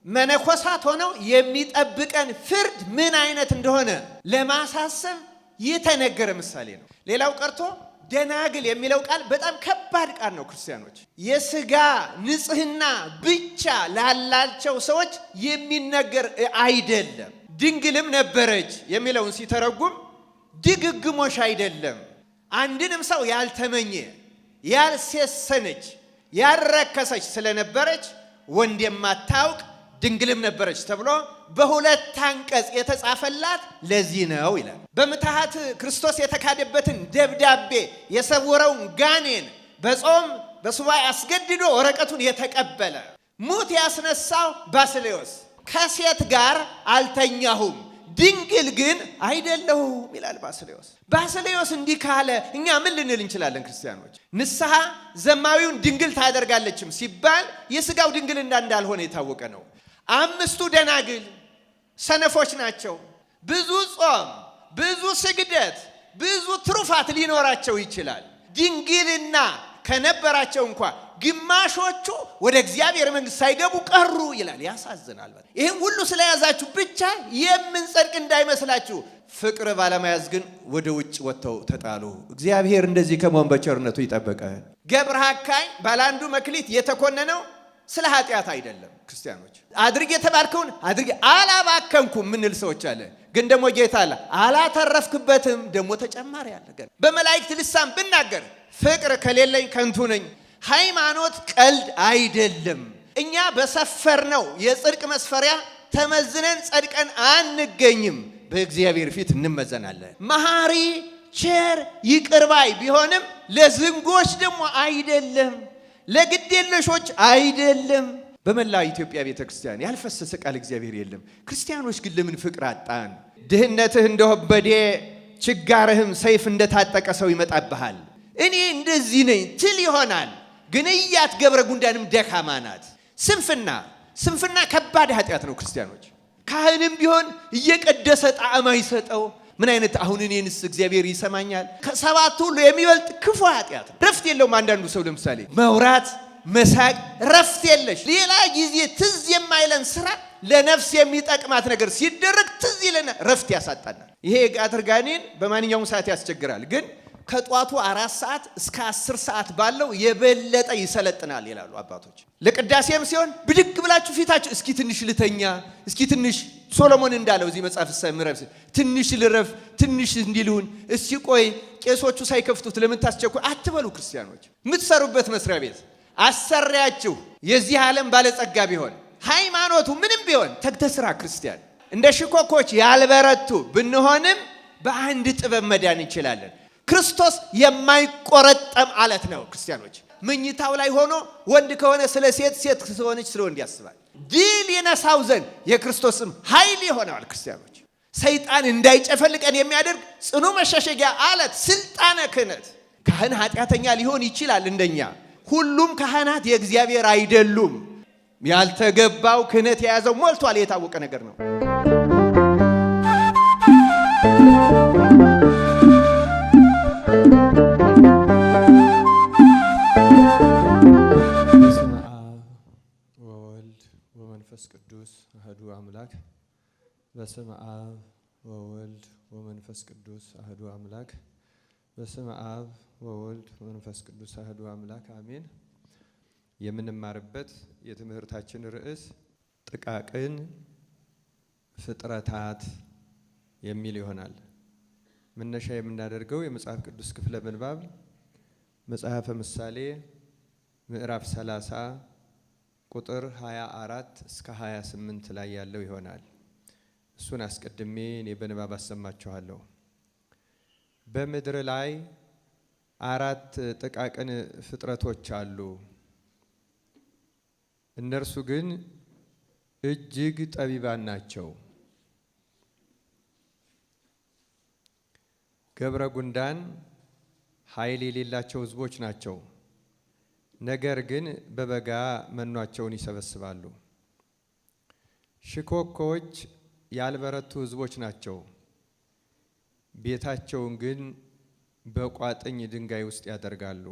መነኮሳት ሆነው የሚጠብቀን ፍርድ ምን አይነት እንደሆነ ለማሳሰብ የተነገረ ምሳሌ ነው። ሌላው ቀርቶ ደናግል የሚለው ቃል በጣም ከባድ ቃል ነው። ክርስቲያኖች የሥጋ ንጽህና ብቻ ላላቸው ሰዎች የሚነገር አይደለም። ድንግልም ነበረች የሚለውን ሲተረጉም ድግግሞሽ አይደለም። አንድንም ሰው ያልተመኘ ያልሴሰነች ያልረከሰች ስለነበረች ወንድ የማታውቅ ድንግልም ነበረች ተብሎ በሁለት አንቀጽ የተጻፈላት ለዚህ ነው ይላል። በምትሃት ክርስቶስ የተካደበትን ደብዳቤ የሰወረውን ጋኔን በጾም በሱባኤ አስገድዶ ወረቀቱን የተቀበለ ሙት ያስነሳው ባስልዮስ ከሴት ጋር አልተኛሁም ድንግል ግን አይደለሁም ይላል ባስልዮስ። ባስልዮስ እንዲህ ካለ እኛ ምን ልንል እንችላለን? ክርስቲያኖች ንስሐ ዘማዊውን ድንግል ታደርጋለችም ሲባል የሥጋው ድንግልና እንዳልሆነ የታወቀ ነው። አምስቱ ደናግል ሰነፎች ናቸው። ብዙ ጾም፣ ብዙ ስግደት፣ ብዙ ትሩፋት ሊኖራቸው ይችላል። ድንግልና ከነበራቸው እንኳ ግማሾቹ ወደ እግዚአብሔር መንግሥት ሳይገቡ ቀሩ ይላል። ያሳዝናል። ይህም ሁሉ ስለያዛችሁ ብቻ የምንጸድቅ እንዳይመስላችሁ። ፍቅር ባለመያዝ ግን ወደ ውጭ ወጥተው ተጣሉ። እግዚአብሔር እንደዚህ ከመሆን በቸርነቱ ይጠበቃል። ገብረ ሐካይ ባላንዱ መክሊት የተኮነነው ስለ ኃጢአት አይደለም። ክርስቲያኖች አድርግ የተባልከውን አድርግ አላባከንኩም ምንል ሰዎች አለ። ግን ደግሞ ጌታ አለ አላተረፍክበትም ደግሞ ተጨማሪ አለ። በመላእክት ልሳን ብናገር ፍቅር ከሌለኝ ከንቱ ነኝ። ሃይማኖት ቀልድ አይደለም። እኛ በሰፈርነው የጽድቅ መስፈሪያ ተመዝነን ጸድቀን አንገኝም። በእግዚአብሔር ፊት እንመዘናለን። መሐሪ ቸር ይቅርባይ ቢሆንም ለዝንጎች ደግሞ አይደለም፣ ለግዴለሾች አይደለም። በመላ ኢትዮጵያ ቤተክርስቲያን ያልፈሰሰ ቃል እግዚአብሔር የለም። ክርስቲያኖች ግን ለምን ፍቅር አጣን? ድህነትህ እንደወበዴ ችጋርህም ሰይፍ እንደታጠቀ ሰው ይመጣብሃል። እኔ እንደዚህ ነኝ ትል ይሆናል፣ ግን እያት ገብረ ጉንዳንም ደካማ ናት። ስንፍና ከባድ ኃጢአት ነው። ክርስቲያኖች ካህንም ቢሆን እየቀደሰ ጣዕም አይሰጠው። ምን አይነት አሁን እኔንስ እግዚአብሔር ይሰማኛል? ከሰባቱ ሁሉ የሚበልጥ ክፉ ኃጢአት ነው። ረፍት የለውም። አንዳንዱ ሰው ለምሳሌ መውራት መሳቅ ረፍት የለሽ። ሌላ ጊዜ ትዝ የማይለን ስራ ለነፍስ የሚጠቅማት ነገር ሲደረግ ትዝ ይለና ረፍት ያሳጣናል። ይሄ የቃትር ጋኔን በማንኛውም ሰዓት ያስቸግራል፣ ግን ከጧቱ 4 ሰዓት እስከ 10 ሰዓት ባለው የበለጠ ይሰለጥናል ይላሉ አባቶች። ለቅዳሴም ሲሆን ብድግ ብላችሁ ፊታችሁ እስኪ ትንሽ ልተኛ፣ እስኪ ትንሽ ሶሎሞን እንዳለው እዚህ መጽሐፍ ሰምረፍ ትንሽ ልረፍ፣ ትንሽ እንዲልሁን፣ እስኪ ቆይ ቄሶቹ ሳይከፍቱት ለምን ታስቸኩ አትበሉ። ክርስቲያኖች የምትሰሩበት መስሪያ ቤት አሰሪያችሁ የዚህ ዓለም ባለጸጋ ቢሆን ሃይማኖቱ ምንም ቢሆን ተግተህ ስራ። ክርስቲያን እንደ ሽኮኮች ያልበረቱ ብንሆንም በአንድ ጥበብ መዳን እንችላለን። ክርስቶስ የማይቆረጠም አለት ነው። ክርስቲያኖች መኝታው ላይ ሆኖ ወንድ ከሆነ ስለ ሴት፣ ሴት ስለሆነች ስለ ወንድ ያስባል። ድል የነሳው ዘንድ የክርስቶስም ኃይል ይሆናል። ክርስቲያኖች ሰይጣን እንዳይጨፈልቀን የሚያደርግ ጽኑ መሸሸጊያ አለት ስልጣነ ክህነት። ካህን ኃጢአተኛ ሊሆን ይችላል እንደኛ። ሁሉም ካህናት የእግዚአብሔር አይደሉም። ያልተገባው ክህነት የያዘው ሞልቷል። የታወቀ ነገር ነው። በስመ አብ ወወልድ ወመንፈስ ቅዱስ አሐዱ አምላክ። በስመ አብ ወወልድ ወመንፈስ ቅዱስ አሐዱ አምላክ። በስመ አብ ወወልድ ወመንፈስ ቅዱስ አሐዱ አምላክ አሜን። የምንማርበት የትምህርታችን ርዕስ ጥቃቅን ፍጥረታት የሚል ይሆናል። መነሻ የምናደርገው የመጽሐፍ ቅዱስ ክፍለ ምንባብ መጽሐፈ ምሳሌ ምዕራፍ 30 ቁጥር 24 እስከ 28 ላይ ያለው ይሆናል። እሱን አስቀድሜ እኔ በንባብ አሰማችኋለሁ። በምድር ላይ 4 ጥቃቅን ፍጥረቶች አሉ። እነርሱ ግን እጅግ ጠቢባን ናቸው። ገብረ ጉንዳን ኃይል የሌላቸው ሕዝቦች ናቸው። ነገር ግን በበጋ መኗቸውን ይሰበስባሉ። ሽኮኮች ያልበረቱ ሕዝቦች ናቸው። ቤታቸውን ግን በቋጥኝ ድንጋይ ውስጥ ያደርጋሉ።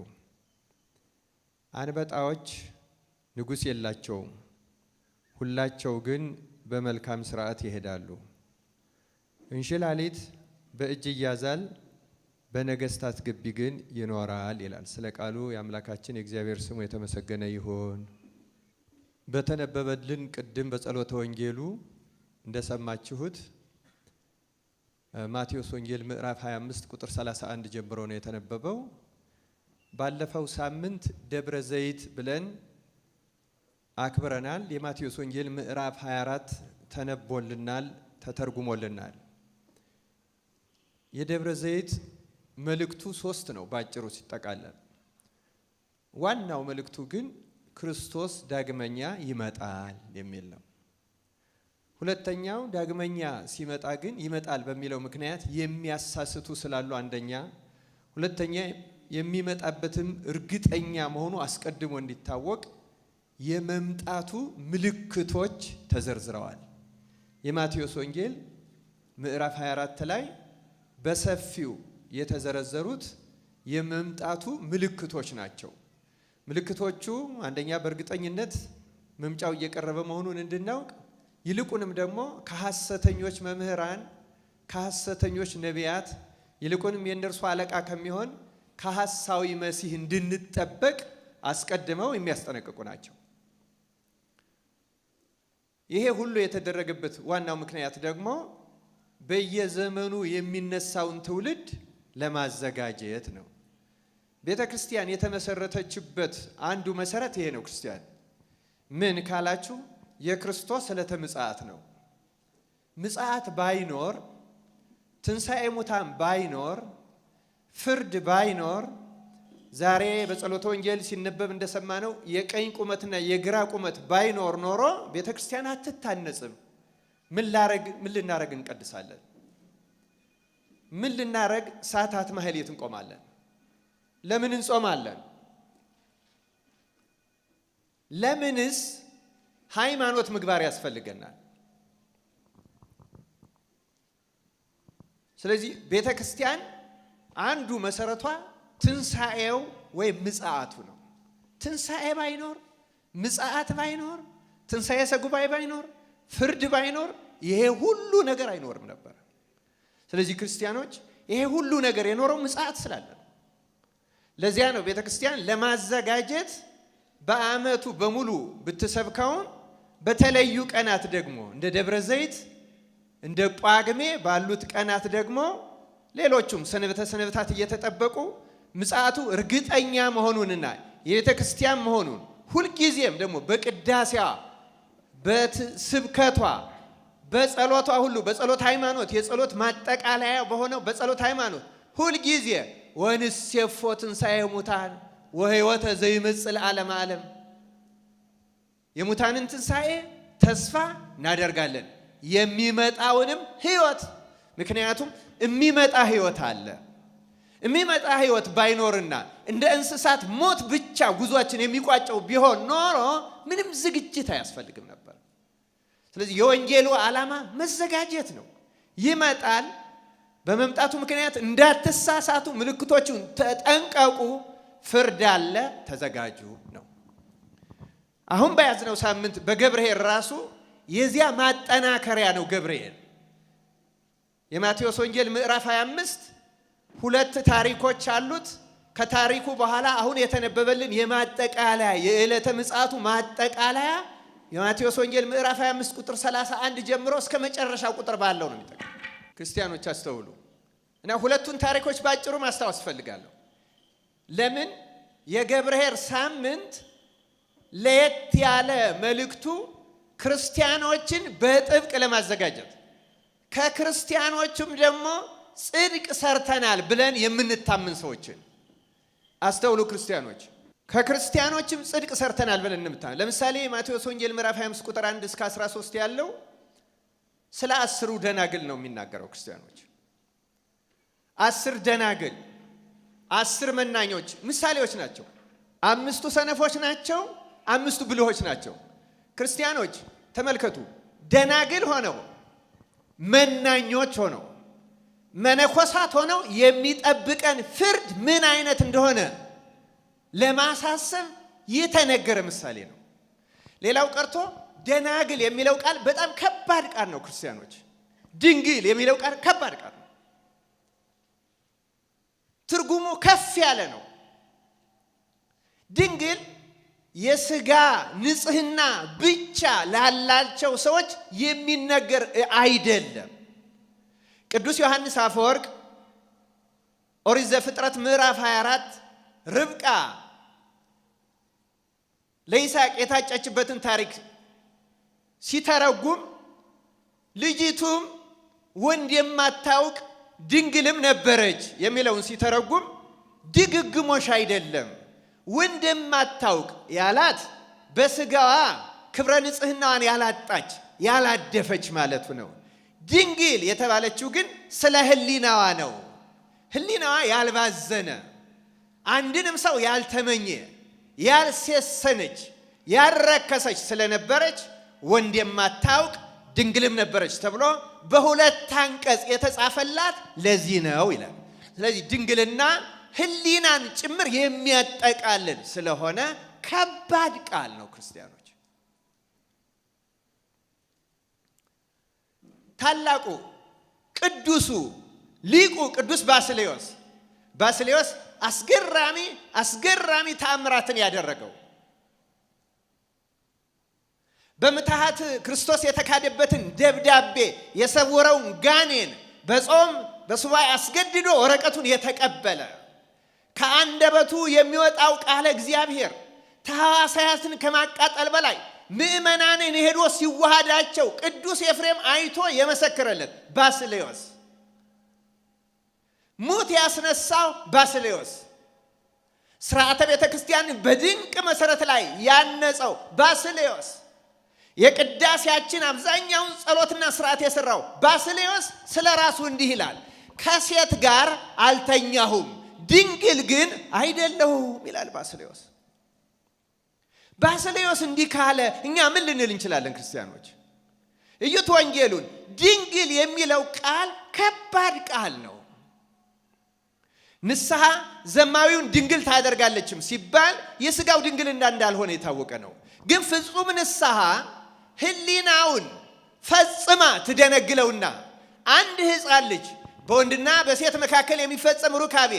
አንበጣዎች ንጉሥ የላቸውም። ሁላቸው ግን በመልካም ሥርዓት ይሄዳሉ። እንሽላሊት በእጅ ይያዛል፣ በነገስታት ግቢ ግን ይኖራል ይላል። ስለ ቃሉ የአምላካችን የእግዚአብሔር ስሙ የተመሰገነ ይሁን። በተነበበልን ቅድም በጸሎተ ወንጌሉ እንደሰማችሁት ማቴዎስ ወንጌል ምዕራፍ 25 ቁጥር 31 ጀምሮ ነው የተነበበው። ባለፈው ሳምንት ደብረ ዘይት ብለን አክብረናል። የማቴዎስ ወንጌል ምዕራፍ 24 ተነቦልናል፣ ተተርጉሞልናል። የደብረ ዘይት መልእክቱ 3 ነው ባጭሩ ሲጠቃለል። ዋናው መልእክቱ ግን ክርስቶስ ዳግመኛ ይመጣል የሚል ነው። ሁለተኛው ዳግመኛ ሲመጣ ግን ይመጣል በሚለው ምክንያት የሚያሳስቱ ስላሉ አንደኛ፣ ሁለተኛ የሚመጣበትም እርግጠኛ መሆኑ አስቀድሞ እንዲታወቅ የመምጣቱ ምልክቶች ተዘርዝረዋል። የማቴዎስ ወንጌል ምዕራፍ 24 ላይ በሰፊው የተዘረዘሩት የመምጣቱ ምልክቶች ናቸው። ምልክቶቹ አንደኛ በእርግጠኝነት መምጫው እየቀረበ መሆኑን እንድናውቅ፣ ይልቁንም ደግሞ ከሐሰተኞች መምህራን፣ ከሐሰተኞች ነቢያት፣ ይልቁንም የእነርሱ አለቃ ከሚሆን ከሐሳዊ መሲህ እንድንጠበቅ አስቀድመው የሚያስጠነቅቁ ናቸው። ይሄ ሁሉ የተደረገበት ዋናው ምክንያት ደግሞ በየዘመኑ የሚነሳውን ትውልድ ለማዘጋጀት ነው። ቤተ ክርስቲያን የተመሰረተችበት አንዱ መሰረት ይሄ ነው። ክርስቲያን ምን ካላችሁ የክርስቶስ ዕለተ ምጽአት ነው። ምጽአት ባይኖር፣ ትንሣኤ ሙታን ባይኖር፣ ፍርድ ባይኖር፣ ዛሬ በጸሎተ ወንጌል ሲነበብ እንደሰማነው የቀኝ ቁመትና የግራ ቁመት ባይኖር ኖሮ ቤተ ክርስቲያን አትታነጽም። ምን ልናረግ እንቀድሳለን? ምን ልናረግ ሰዓታት ማህሌት እንቆማለን? ለምን እንጾማለን? ለምንስ ሃይማኖት ምግባር ያስፈልገናል? ስለዚህ ቤተ ክርስቲያን አንዱ መሰረቷ ትንሣኤው ወይም ምጽአቱ ነው። ትንሣኤ ባይኖር፣ ምጽአት ባይኖር፣ ትንሣኤ ሰጉባኤ ባይኖር፣ ፍርድ ባይኖር ይሄ ሁሉ ነገር አይኖርም ነበር። ስለዚህ ክርስቲያኖች ይሄ ሁሉ ነገር የኖረው ምጽአት ስላለ ነው። ለዚያ ነው ቤተ ክርስቲያን ለማዘጋጀት በዓመቱ በሙሉ ብትሰብከውን በተለዩ ቀናት ደግሞ እንደ ደብረ ዘይት እንደ ጳግሜ ባሉት ቀናት ደግሞ ሌሎቹም ሰንበታት እየተጠበቁ ምጽአቱ እርግጠኛ መሆኑንና የቤተ ክርስቲያን መሆኑን ሁልጊዜም ደግሞ በቅዳሴዋ በስብከቷ በጸሎቷ ሁሉ በጸሎት ሃይማኖት የጸሎት ማጠቃለያ በሆነው በጸሎት ሃይማኖት ሁልጊዜ ወንሴፎ ትንሣኤ ሙታን ወሕይወተ ዘይመጽእ ለዓለመ ዓለም የሙታንን ትንሣኤ ተስፋ እናደርጋለን፣ የሚመጣውንም ሕይወት። ምክንያቱም የሚመጣ ሕይወት አለ። የሚመጣ ሕይወት ባይኖርና እንደ እንስሳት ሞት ብቻ ጉዟችን የሚቋጨው ቢሆን ኖሮ ምንም ዝግጅት አያስፈልግም ነበር። ስለዚህ የወንጌሉ ዓላማ መዘጋጀት ነው። ይመጣል። በመምጣቱ ምክንያት እንዳትሳሳቱ፣ ምልክቶቹን ተጠንቀቁ፣ ፍርድ አለ፣ ተዘጋጁ ነው። አሁን በያዝነው ሳምንት በገብርኄር ራሱ የዚያ ማጠናከሪያ ነው። ገብርኄር የማቴዎስ ወንጌል ምዕራፍ 25 ሁለት ታሪኮች አሉት። ከታሪኩ በኋላ አሁን የተነበበልን የማጠቃለያ የዕለተ ምጽአቱ ማጠቃለያ የማቴዎስ ወንጌል ምዕራፍ 25 ቁጥር 31 ጀምሮ እስከ መጨረሻው ቁጥር ባለው ነው የሚጠቅመው። ክርስቲያኖች አስተውሉ እና ሁለቱን ታሪኮች ባጭሩ ማስታወስ ፈልጋለሁ። ለምን የገብርኄር ሳምንት ለየት ያለ መልእክቱ ክርስቲያኖችን በጥብቅ ለማዘጋጀት ከክርስቲያኖችም ደግሞ ጽድቅ ሰርተናል ብለን የምንታምን ሰዎችን አስተውሉ። ክርስቲያኖች ከክርስቲያኖችም ጽድቅ ሰርተናል ብለን እንምታለን። ለምሳሌ ማቴዎስ ወንጌል ምዕራፍ 25 ቁጥር 1 እስከ 13 ያለው ስለ 10 ደናግል ነው የሚናገረው። ክርስቲያኖች 10 ደናግል 10 መናኞች ምሳሌዎች ናቸው። 5ቱ ሰነፎች ናቸው፣ 5ቱ ብልሆች ናቸው። ክርስቲያኖች ተመልከቱ፣ ደናግል ሆነው መናኞች ሆነው መነኮሳት ሆነው የሚጠብቀን ፍርድ ምን አይነት እንደሆነ ለማሳሰብ የተነገረ ምሳሌ ነው። ሌላው ቀርቶ ደናግል የሚለው ቃል በጣም ከባድ ቃል ነው ክርስቲያኖች። ድንግል የሚለው ቃል ከባድ ቃል ነው። ትርጉሙ ከፍ ያለ ነው። ድንግል የሥጋ ንጽህና ብቻ ላላቸው ሰዎች የሚነገር አይደለም። ቅዱስ ዮሐንስ አፈወርቅ ኦሪት ዘፍጥረት ምዕራፍ 24 ርብቃ ለይስሐቅ የታጨችበትን ታሪክ ሲተረጉም ልጅቱም ወንድ የማታውቅ ድንግልም ነበረች የሚለውን ሲተረጉም ድግግሞሽ አይደለም። ወንድ የማታውቅ ያላት በሥጋዋ ክብረ ንጽህናዋን ያላጣች ያላደፈች ማለቱ ነው። ድንግል የተባለችው ግን ስለ ሕሊናዋ ነው። ሕሊናዋ ያልባዘነ አንድንም ሰው ያልተመኘ ያልሴሰነች ያልረከሰች ስለነበረች ወንድ የማታውቅ ድንግልም ነበረች ተብሎ በሁለት አንቀጽ የተጻፈላት ለዚህ ነው ይላል። ስለዚህ ድንግልና ሕሊናን ጭምር የሚያጠቃልል ስለሆነ ከባድ ቃል ነው። ክርስቲያኖች ታላቁ ቅዱሱ ሊቁ ቅዱስ ባስልዮስ አስገራሚ ተአምራትን ያደረገው በምትሃት ክርስቶስ የተካደበትን ደብዳቤ የሰወረውን ጋኔን በጾም በሱባኤ አስገድዶ ወረቀቱን የተቀበለ ከአንደበቱ የሚወጣው ቃለ እግዚአብሔር ተሐዋሳያትን ከማቃጠል በላይ ምእመናንን ሄዶ ሲዋሃዳቸው ቅዱስ ኤፍሬም አይቶ የመሰከረለት ባስልዮስ፣ ሙት ያስነሳው ባስልዮስ፣ ሥርዓተ ቤተ ክርስቲያን በድንቅ መሠረት ላይ ያነጸው ባስልዮስ፣ የቅዳሴያችን አብዛኛውን ጸሎትና ሥርዓት የሠራው ባስልዮስ ስለ ራሱ እንዲህ ይላል፣ ከሴት ጋር አልተኛሁም ድንግል ግን አይደለሁም ይላል ባስልዮስ። ባስልዮስ እንዲህ ካለ እኛ ምን ልንል እንችላለን? ክርስቲያኖች እዩት ወንጌሉን። ድንግል የሚለው ቃል ከባድ ቃል ነው። ንስሐ ዘማዊውን ድንግል ታደርጋለችም ሲባል የሥጋው ድንግልና እንዳልሆነ የታወቀ ነው። ግን ፍጹም ንስሐ ሕሊናውን ፈጽማ ትደነግለውና አንድ ሕፃን ልጅ በወንድና በሴት መካከል የሚፈጸም ሩካቤ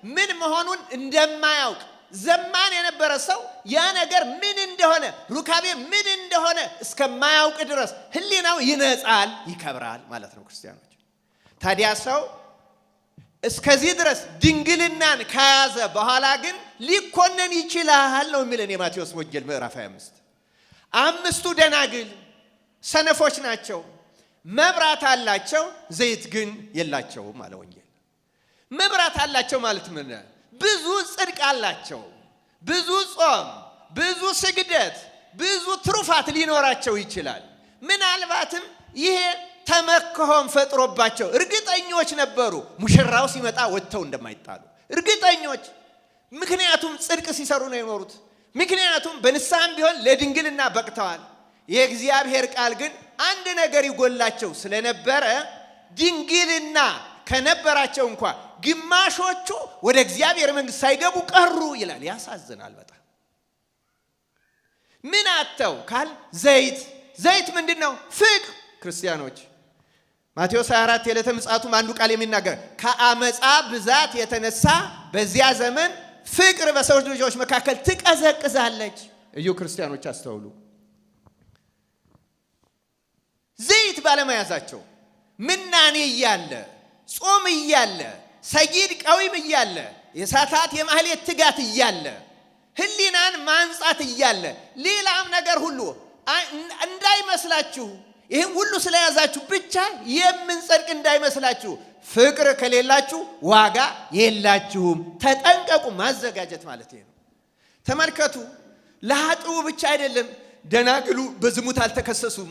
ምን መሆኑን እንደማያውቅ ዘማን የነበረ ሰው ያ ነገር ምን እንደሆነ ሩካቤ ምን እንደሆነ እስከማያውቅ ድረስ ሕሊናው ይነጻል፣ ይከብራል ማለት ነው። ክርስቲያኖች ታዲያ ሰው እስከዚህ ድረስ ድንግልናን ከያዘ በኋላ ግን ሊኮነን ይችላል ነው የሚለን የማቴዎስ ወንጌል ምዕራፍ 25። አምስቱ ደናግል ሰነፎች ናቸው፣ መብራት አላቸው፣ ዘይት ግን የላቸውም አለ ወንጌል። መብራት አላቸው ማለት ምን? ብዙ ጽድቅ አላቸው፣ ብዙ ጾም፣ ብዙ ስግደት፣ ብዙ ትሩፋት ሊኖራቸው ይችላል። ምናልባትም ይሄ ተመክሆም ፈጥሮባቸው እርግጠኞች ነበሩ ሙሽራው ሲመጣ ወጥተው እንደማይጣሉ እርግጠኞች። ምክንያቱም ጽድቅ ሲሰሩ ነው የኖሩት። ምክንያቱም በንስሐም ቢሆን ለድንግልና በቅተዋል። የእግዚአብሔር ቃል ግን አንድ ነገር ይጎላቸው ስለነበረ ድንግልና ከነበራቸው እንኳ ግማሾቹ ወደ እግዚአብሔር መንግሥት ሳይገቡ ቀሩ ይላል። ያሳዝናል በጣም። ምን አተው ካል ዘይት ምንድን ነው? ፍቅር። ክርስቲያኖች ማቴዎስ 24 የዕለተ ምጽአቱም አንዱ ቃል የሚናገር ከአመፃ ብዛት የተነሳ በዚያ ዘመን ፍቅር በሰዎች ልጆች መካከል ትቀዘቅዛለች። እዩ ክርስቲያኖች አስተውሉ። ዘይት ባለመያዛቸው ምናኔ እያለ ጾም እያለ ሰጊድ ቀዊም እያለ የሳታት የማህሌት ትጋት እያለ ሕሊናን ማንጻት እያለ ሌላም ነገር ሁሉ እንዳይመስላችሁ፣ ይህም ሁሉ ስለያዛችሁ ብቻ የምንጸድቅ እንዳይመስላችሁ። ፍቅር ከሌላችሁ ዋጋ የላችሁም። ተጠንቀቁ። ማዘጋጀት ማለት ይሄ ነው። ተመልከቱ። ለኃጥኡ ብቻ አይደለም። ደናግሉ በዝሙት አልተከሰሱም።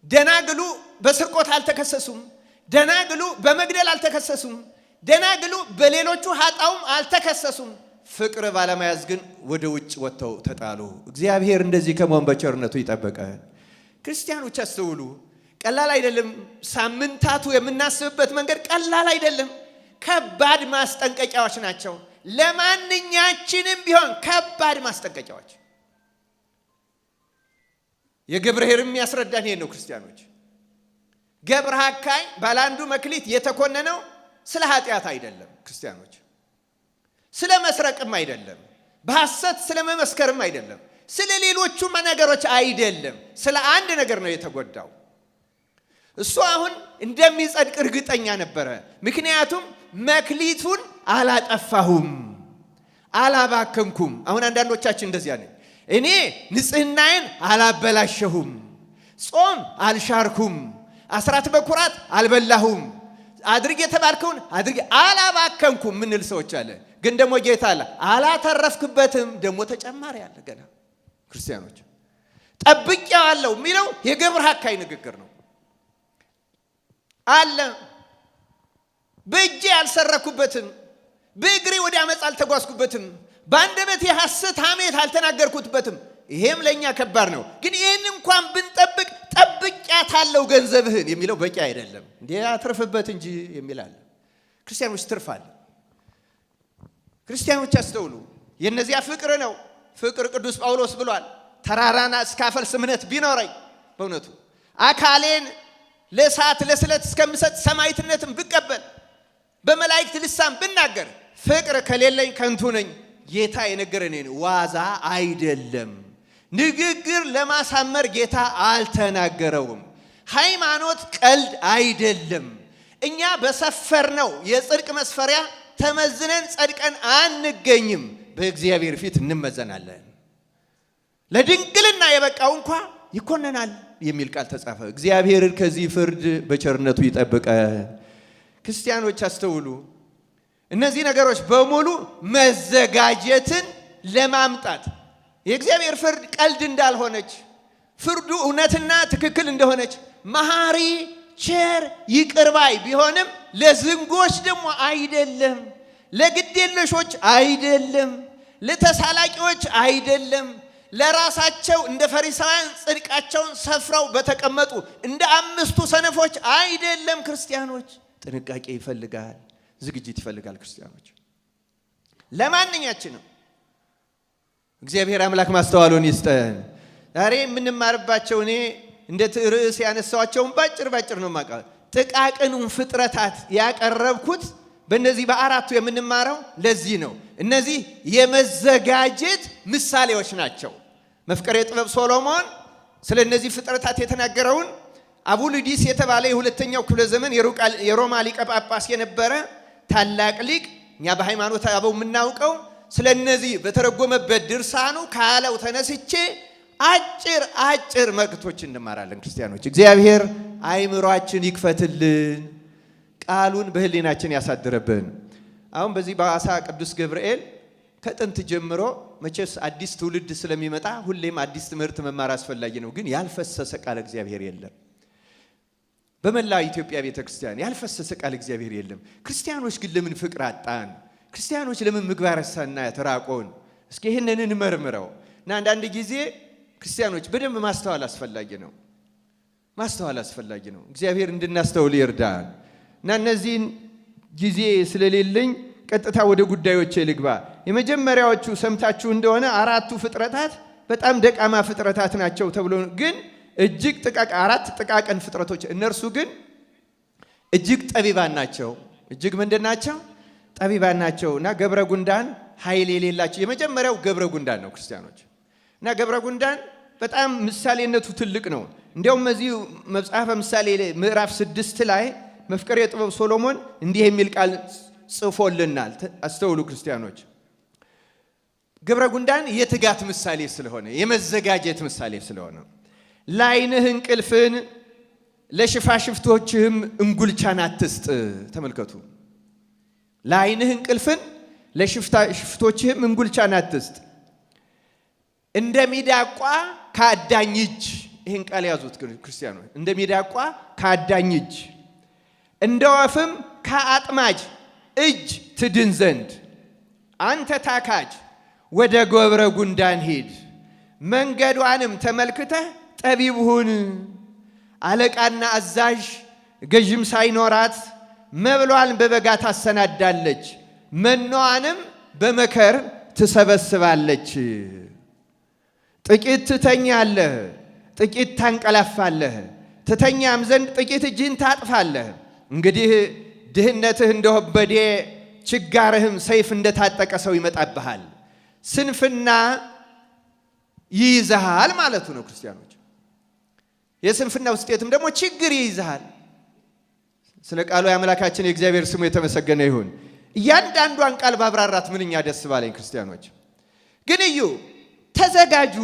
ደናግሉ በስርቆት አልተከሰሱም። ደናግሉ በመግደል አልተከሰሱም። ደናግሉ በሌሎቹ ኃጣውም አልተከሰሱም። ፍቅር ባለመያዝ ግን ወደ ውጭ ወጥተው ተጣሉ። እግዚአብሔር እንደዚህ ከመሆን በቸርነቱ ይጠበቃል። ክርስቲያኖች አስተውሉ። ቀላል አይደለም። ሳምንታቱ የምናስብበት መንገድ ቀላል አይደለም። ከባድ ማስጠንቀቂያዎች ናቸው። ለማንኛችንም ቢሆን ከባድ ማስጠንቀቂያዎች። የገብርኄርም ያስረዳን ይሄን ነው ክርስቲያኖች። ገብረ ሐካይ ባላንዱ መክሊት የተኮነነው ስለ ኃጢአት አይደለም ክርስቲያኖች፣ ስለ መስረቅም አይደለም፣ በሐሰት ስለ መመስከርም አይደለም፣ ስለ ሌሎቹም ነገሮች አይደለም። ስለ አንድ ነገር ነው የተጎዳው። እሱ አሁን እንደሚጸድቅ እርግጠኛ ነበረ። ምክንያቱም መክሊቱን አላጠፋሁም፣ አላባከንኩም። አሁን አንዳንዶቻችን እንደዚያ ነን። እኔ ንጽህናዬን አላበላሸሁም፣ ጾም አልሻርኩም፣ አስራት በኩራት አልበላሁም፣ አድርግ የተባልከውን አድርግ አላባከንኩም ምንል ሰዎች አለ። ግን ደግሞ ጌታ አለ አላተረፍክበትም፣ ደግሞ ተጨማሪ አለ ገና። ክርስቲያኖች ጠብቄዋለሁ የሚለው የገብረ ሐካይ ንግግር ነው አለ። በእጄ አልሰረኩበትም፣ በእግሬ ወደ አመፅ አልተጓዝኩበትም፣ በአንደበቴ ሐሰት ሐሜት አልተናገርኩበትም። ይሄም ለኛ ከባድ ነው። ግን ይሄን እንኳን ብንጠብቅ ጠብቄያታለሁ ገንዘብህን የሚለው በቂ አይደለም። እንዴ አትርፍበት እንጂ የሚል አለ። ክርስቲያኖች ትርፋል። ክርስቲያኖች አስተውሉ። የነዚያ ፍቅር ነው። ፍቅር ቅዱስ ጳውሎስ ብሏል፣ ተራራና እስካፈልስ እምነት ቢኖረኝ በእውነቱ አካሌን ለእሳት ለስለት እስከምሰጥ ሰማዕትነትን ብቀበል በመላእክት ልሳን ብናገር ፍቅር ከሌለኝ ከንቱ ነኝ። ጌታ የነገረን ዋዛ አይደለም። ንግግር ለማሳመር ጌታ አልተናገረውም። ሃይማኖት ቀልድ አይደለም። እኛ በሰፈርነው የጽድቅ መስፈሪያ ተመዝነን ጸድቀን አንገኝም። በእግዚአብሔር ፊት እንመዘናለን። ለድንግልና የበቃው እንኳ ይኮነናል የሚል ቃል ተጻፈ። እግዚአብሔር ከዚህ ፍርድ በቸርነቱ ይጠብቀ። ክርስቲያኖች አስተውሉ። እነዚህ ነገሮች በሙሉ መዘጋጀትን ለማምጣት የእግዚአብሔር ፍርድ ቀልድ እንዳልሆነች፣ ፍርዱ እውነትና ትክክል እንደሆነች፣ መሐሪ ቸር ይቅርባይ ቢሆንም ለዝንጎች ደግሞ አይደለም፣ ለግዴለሾች አይደለም፣ ለተሳላቂዎች አይደለም፣ ለራሳቸው እንደ ፈሪሳውያን ጽድቃቸውን ሰፍረው በተቀመጡ እንደ አምስቱ ሰነፎች አይደለም። ክርስቲያኖች ጥንቃቄ ይፈልጋል፣ ዝግጅት ይፈልጋል። ክርስቲያኖች ለማንኛችንም እግዚአብሔር አምላክ ማስተዋሉን ይስጠን። ዛሬ የምንማርባቸው እኔ እንደ ርዕስ ያነሳዋቸውን ባጭር ነው ማቃ ጥቃቅኑን ፍጥረታት ያቀረብኩት በእነዚህ በአራቱ የምንማረው ለዚህ ነው። እነዚህ የመዘጋጀት ምሳሌዎች ናቸው። መፍቀሬ ጥበብ ሶሎሞን ስለ እነዚህ ፍጥረታት የተናገረውን አቡልዲስ የተባለ የሁለተኛው ክፍለ ዘመን የሮማ ሊቀ ጳጳስ የነበረ ታላቅ ሊቅ እኛ በሃይማኖት አበው የምናውቀው ስለ እነዚህ በተረጎመበት ድርሳኑ ካለው ተነስቼ አጭር መልእክቶች እንማራለን። ክርስቲያኖች እግዚአብሔር አይምሯችን ይክፈትልን፣ ቃሉን በህሊናችን ያሳድረብን። አሁን በዚህ በሐዋሳ ቅዱስ ገብርኤል ከጥንት ጀምሮ መቼስ አዲስ ትውልድ ስለሚመጣ ሁሌም አዲስ ትምህርት መማር አስፈላጊ ነው። ግን ያልፈሰሰ ቃል እግዚአብሔር የለም። በመላ ኢትዮጵያ ቤተክርስቲያን ያልፈሰሰ ቃል እግዚአብሔር የለም። ክርስቲያኖች ግን ለምን ፍቅር አጣን? ክርስቲያኖች ለምን ምግባረ ሰናይ ተራቆን? እስኪ ይሄንን እንመርምረው እና አንዳንድ ጊዜ ክርስቲያኖች በደንብ ማስተዋል አስፈላጊ ነው። እግዚአብሔር እንድናስተውል ይርዳን። እና እነዚህን ጊዜ ስለሌለኝ ቀጥታ ወደ ጉዳዮቼ ልግባ። የመጀመሪያዎቹ ሰምታችሁ እንደሆነ አራቱ ፍጥረታት በጣም ደቃማ ፍጥረታት ናቸው ተብሎ ግን እጅግ አራት ጥቃቅን ፍጥረቶች እነርሱ ግን እጅግ ጠቢባን ናቸው። እጅግ ምንድን ናቸው? ጠቢባን ናቸው። እና ገብረ ጉንዳን ኃይል የሌላቸው የመጀመሪያው ገብረ ጉንዳን ነው ክርስቲያኖች። እና ገብረ ጉንዳን በጣም ምሳሌነቱ ትልቅ ነው። እንዲያውም እዚህ መጽሐፈ ምሳሌ ምዕራፍ 6 ላይ መፍቀሬ ጥበብ ሶሎሞን እንዲህ የሚል ቃል ጽፎልናል። አስተውሉ ክርስቲያኖች። ገብረ ጉንዳን የትጋት ምሳሌ ስለሆነ የመዘጋጀት ምሳሌ ስለሆነ ለዓይንህ እንቅልፍን ለሽፋሽፍቶችህም እንጉልቻን አትስጥ። ተመልከቱ። ለዓይንህ እንቅልፍን ለሽፋሽፍቶችህም እንጉልቻን አትስጥ። እንደ ሚዳቋ ከአዳኝ እጅ፣ ይህን ቃል ያዙት ክርስቲያኖች። እንደ ሚዳቋ ከአዳኝ እጅ፣ እንደ ወፍም ከአጥማጅ እጅ ትድን ዘንድ አንተ ታካጅ ወደ ገብረ ጉንዳን ሂድ፣ መንገዷንም ተመልክተህ ጠቢብ ሁን። አለቃና አዛዥ ገዥም ሳይኖራት መብሏን በበጋ ታሰናዳለች፣ መኖዋንም በመከር ትሰበስባለች። ጥቂት ትተኛለህ፣ ጥቂት ታንቀላፋለህ፣ ትተኛም ዘንድ ጥቂት እጅህን ታጥፋለህ። እንግዲህ ድህነትህ እንደ ወንበዴ ችጋርህም ሰይፍ እንደታጠቀ ሰው ይመጣብሃል። ስንፍና ይይዝሃል ማለቱ ነው። ክርስቲያኖች የስንፍና ውጤትም ደግሞ ችግር ይይዝሃል። ስለ ቃሉ የአምላካችን የእግዚአብሔር ስሙ የተመሰገነ ይሁን። እያንዳንዷን ቃል ባብራራት ምንኛ ደስ ባለኝ። ክርስቲያኖች ግን እዩ፣ ተዘጋጁ።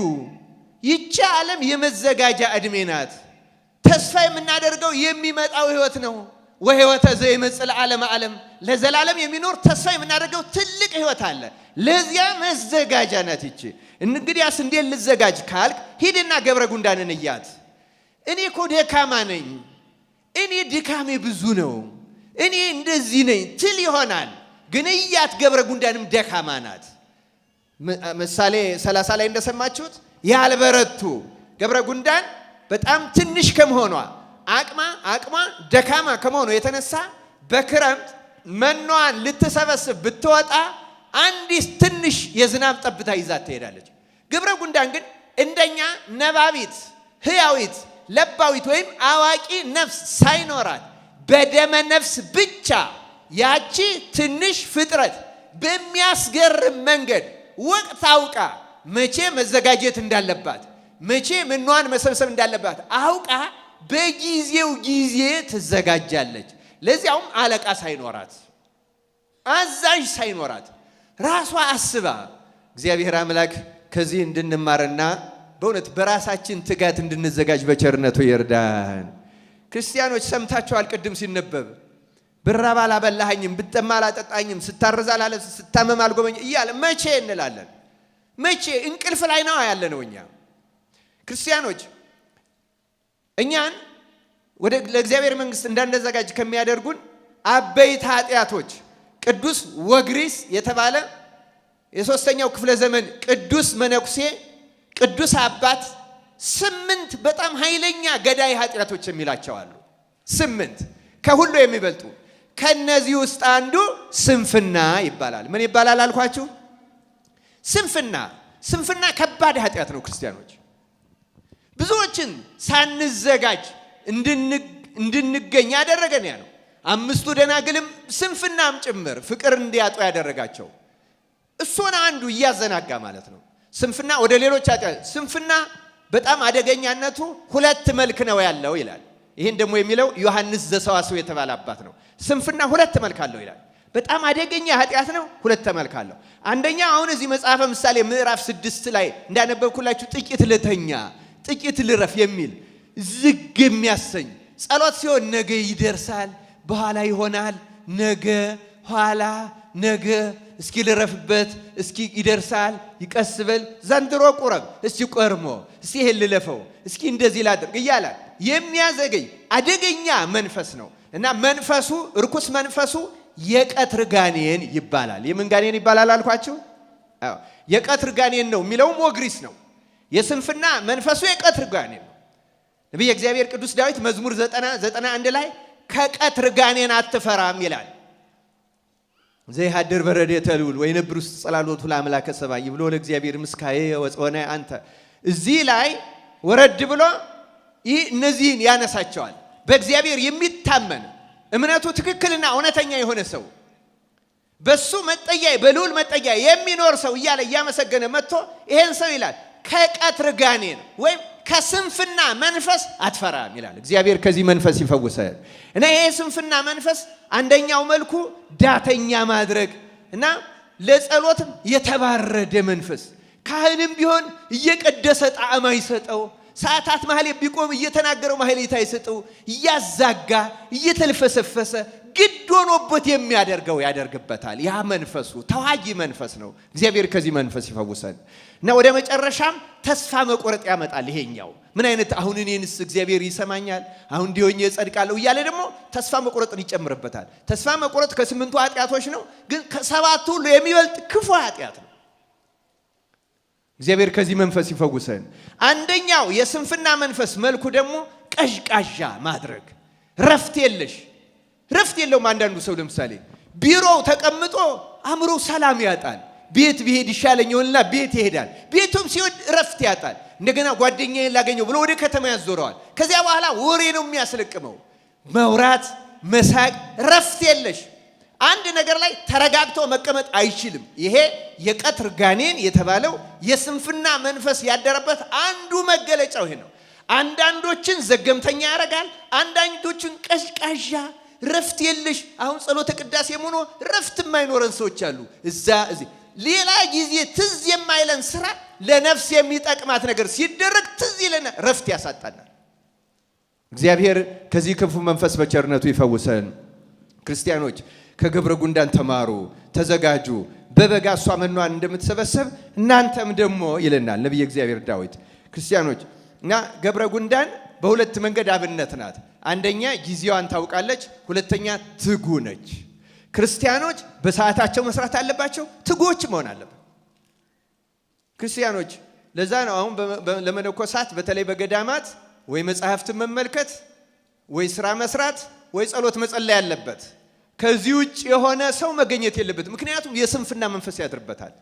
ይቺ ዓለም የመዘጋጃ ዕድሜ ናት። ተስፋ የምናደርገው የሚመጣው ሕይወት ነው። ወሕይወተ ዘይመጽእ ለዓለመ ዓለም፣ ለዘላለም የሚኖር ተስፋ የምናደርገው ትልቅ ሕይወት አለ። ለዚያ መዘጋጃ ናት ይቺ። እንግዲያስ እንዴት ልዘጋጅ ካልክ ሂድና ገብረ ጉንዳንን እያት። እኔ እኮ ደካማ ነኝ፣ እኔ ድካሜ ብዙ ነው፣ እኔ እንደዚህ ነኝ ትል ይሆናል። ግን እያት ገብረ ጉንዳንም ደካማ ናት። ምሳሌ 30 ላይ እንደሰማችሁት ያልበረቱ ገብረ ጉንዳን በጣም ትንሽ ከመሆኗ አቅሟ ደካማ ከመሆኑ የተነሳ በክረምት መኗን ልትሰበስብ ብትወጣ አንዲት ትንሽ የዝናብ ጠብታ ይዛት ትሄዳለች። ገብረ ጉንዳን ግን እንደኛ ነባቢት፣ ህያዊት፣ ለባዊት ወይም አዋቂ ነፍስ ሳይኖራት በደመ ነፍስ ብቻ ያቺ ትንሽ ፍጥረት በሚያስገርም መንገድ ወቅት አውቃ መቼ መዘጋጀት እንዳለባት፣ መቼ ምኗን መሰብሰብ እንዳለባት አውቃ በጊዜው ጊዜ ትዘጋጃለች። ለዚያውም አለቃ ሳይኖራት፣ አዛዥ ሳይኖራት ራሷ አስባ። እግዚአብሔር አምላክ ከዚህ እንድንማርና በእውነት በራሳችን ትጋት እንድንዘጋጅ በቸርነቱ ይርዳን። ክርስቲያኖች ሰምታችኋል፣ ቅድም ሲነበብ ብራብ አላበላኸኝም፣ ብጠማ አላጠጣኝም፣ ስታረዝ አላለብስ፣ ስታመም አልጎበኝ እያለ መቼ እንላለን? መቼ? እንቅልፍ ላይ ነው ያለነው እኛ ክርስቲያኖች። እኛን ወደ ለእግዚአብሔር መንግሥት እንዳንዘጋጅ ከሚያደርጉን አበይት ኃጢአቶች ቅዱስ ወግሪስ የተባለ የሦስተኛው ክፍለ ዘመን ቅዱስ መነኩሴ ቅዱስ አባት 8 በጣም ኃይለኛ ገዳይ ኃጢአቶች የሚላቸው አሉ። 8 ከሁሉ የሚበልጡ። ከነዚህ ውስጥ አንዱ ስንፍና ይባላል። ምን ይባላል አልኳችሁ? ስንፍና ከባድ ኃጢአት ነው ክርስቲያኖች። ብዙዎችን ሳንዘጋጅ እንድንገኝ ያደረገን ያ ነው። 5ቱ ደናግልም ስንፍናም ጭምር ፍቅር እንዲያጡ ያደረጋቸው እሱን አንዱ እያዘናጋ ማለት ነው። ስንፍና ወደ ሌሎች ኃጢአት ስንፍና በጣም አደገኛነቱ 2 መልክ ነው ያለው ይላል። ይህን ደግሞ የሚለው ዮሐንስ ዘሰዋስው የተባለ አባት ነው። ስንፍና 2 መልክ አለው ይላል። በጣም አደገኛ ኃጢአት ነው። 2 መልክ አለው። አንደኛ አሁን እዚህ መጽሐፈ ምሳሌ ምዕራፍ 6 ላይ እንዳነበብኩላችሁ ጥቂት ልተኛ ጥቂት ልረፍ የሚል ዝግ የሚያሰኝ ጸሎት ሲሆን ነገ ይደርሳል፣ በኋላ ይሆናል፣ ነገ ኋላ፣ ነገ እስኪ ልረፍበት፣ እስኪ ይደርሳል፣ ይቀስበል፣ ዘንድሮ ቁረብ፣ እስቲ ቆርሞ፣ እስቲ ይሄን ልለፈው፣ እስኪ እንደዚህ ላድርግ እያለ የሚያዘገይ አደገኛ መንፈስ ነው እና መንፈሱ ርኩስ መንፈሱ የቀትር ጋኔን ይባላል። የምን ጋኔን ይባላል አልኳችሁ? አዎ የቀትር ጋኔን ነው የሚለውም ወግሪስ ነው። የስንፍና መንፈሱ የቀትር ጋኔን ነው። ነቢየ እግዚአብሔር ቅዱስ ዳዊት መዝሙር 91 ላይ ከቀትር ጋኔን አትፈራም ይላል። ዘይሃድር በረድኤተ ልዑል ወይነብር ውስጥ ጸላሎቱ ለአምላከ ሰባይ ብሎ ለእግዚአብሔር ምስካዬ ወጽወነ አንተ። እዚህ ላይ ወረድ ብሎ ይህ እነዚህን ያነሳቸዋል። በእግዚአብሔር የሚታመን እምነቱ ትክክልና እውነተኛ የሆነ ሰው በሱ መጠጊያ በልዑል መጠጊያ የሚኖር ሰው እያለ እያመሰገነ መጥቶ ይሄን ሰው ይላል ከቀትር ጋኔን ወይም ከስንፍና መንፈስ አትፈራም ይላል። እግዚአብሔር ከዚህ መንፈስ ይፈውሳል። እና ይሄ ስንፍና መንፈስ አንደኛው መልኩ ዳተኛ ማድረግ እና ለጸሎትም የተባረደ መንፈስ፣ ካህንም ቢሆን እየቀደሰ ጣዕም አይሰጠው፣ ሰዓታት መሐሌ ቢቆም እየተናገረው ማህሌት አይሰጠው፣ እያዛጋ እየተልፈሰፈሰ ግድ ሆኖበት የሚያደርገው ያደርግበታል። ያ መንፈሱ ተዋጊ መንፈስ ነው። እግዚአብሔር ከዚህ መንፈስ ይፈውሳል። እና ወደ መጨረሻም ተስፋ መቆረጥ ያመጣል። ይሄኛው ምን አይነት አሁን እኔንስ እግዚአብሔር ይሰማኛል፣ አሁን እንዲሆኝ እጸድቃለሁ እያለ ደግሞ ተስፋ መቆረጥን ይጨምርበታል። ተስፋ መቆረጥ ከ8ቱ ኃጢአቶች ነው፣ ግን ከ7ቱ ሁሉ የሚበልጥ ክፉ ኃጢአት ነው። እግዚአብሔር ከዚህ መንፈስ ይፈውሰን። አንደኛው የስንፍና መንፈስ መልኩ ደግሞ ቀዥቃዣ ማድረግ፣ ረፍት የለውም። አንዳንዱ ሰው ለምሳሌ ቢሮው ተቀምጦ አእምሮ ሰላም ያጣል። ቤት ቢሄድ ይሻለኛልና ቤት ይሄዳል። ቤቱም ሲወድ እረፍት ያጣል። እንደገና ጓደኛዬን ላገኘው ብሎ ወደ ከተማ ያዞረዋል። ከዚያ በኋላ ወሬ ነው የሚያስለቅመው። መውራት፣ መሳቅ፣ እረፍት የለሽ። አንድ ነገር ላይ ተረጋግቶ መቀመጥ አይችልም። ይሄ የቀትር ጋኔን የተባለው የስንፍና መንፈስ ያደረበት አንዱ መገለጫው ይሄ ነው። አንዳንዶችን ዘገምተኛ ያደርጋል፣ አንዳንዶችን ቀዥቃዣ፣ ረፍት የለሽ። አሁን ጸሎተ ቅዳሴ ሆኖ ረፍት የማይኖረን ሰዎች አሉ። እዚህ ሌላ ጊዜ ትዝ የማይለን ስራ ለነፍስ የሚጠቅማት ነገር ሲደረግ ትዝ ይለናል፣ ረፍት ያሳጣናል። እግዚአብሔር ከዚህ ክፉ መንፈስ በቸርነቱ ይፈውሰን። ክርስቲያኖች ከገብረ ጉንዳን ተማሩ፣ ተዘጋጁ። በበጋ እሷ መኗን እንደምትሰበሰብ እናንተም ደግሞ ይለናል ነቢየ እግዚአብሔር ዳዊት። ክርስቲያኖች እና ገብረ ጉንዳን በሁለት መንገድ አብነት ናት። አንደኛ ጊዜዋን ታውቃለች፣ ሁለተኛ ትጉ ነች። ክርስቲያኖች በሰዓታቸው መስራት አለባቸው፣ ትጉዎች መሆን አለበት። ክርስቲያኖች ለዛ ነው አሁን ለመነኮሳት በተለይ በገዳማት ወይ መጽሐፍትን መመልከት ወይ ስራ መስራት ወይ ጸሎት መጸለይ ያለበት። ከዚህ ውጭ የሆነ ሰው መገኘት የለበት። ምክንያቱም የስንፍና መንፈስ ያድርበታል።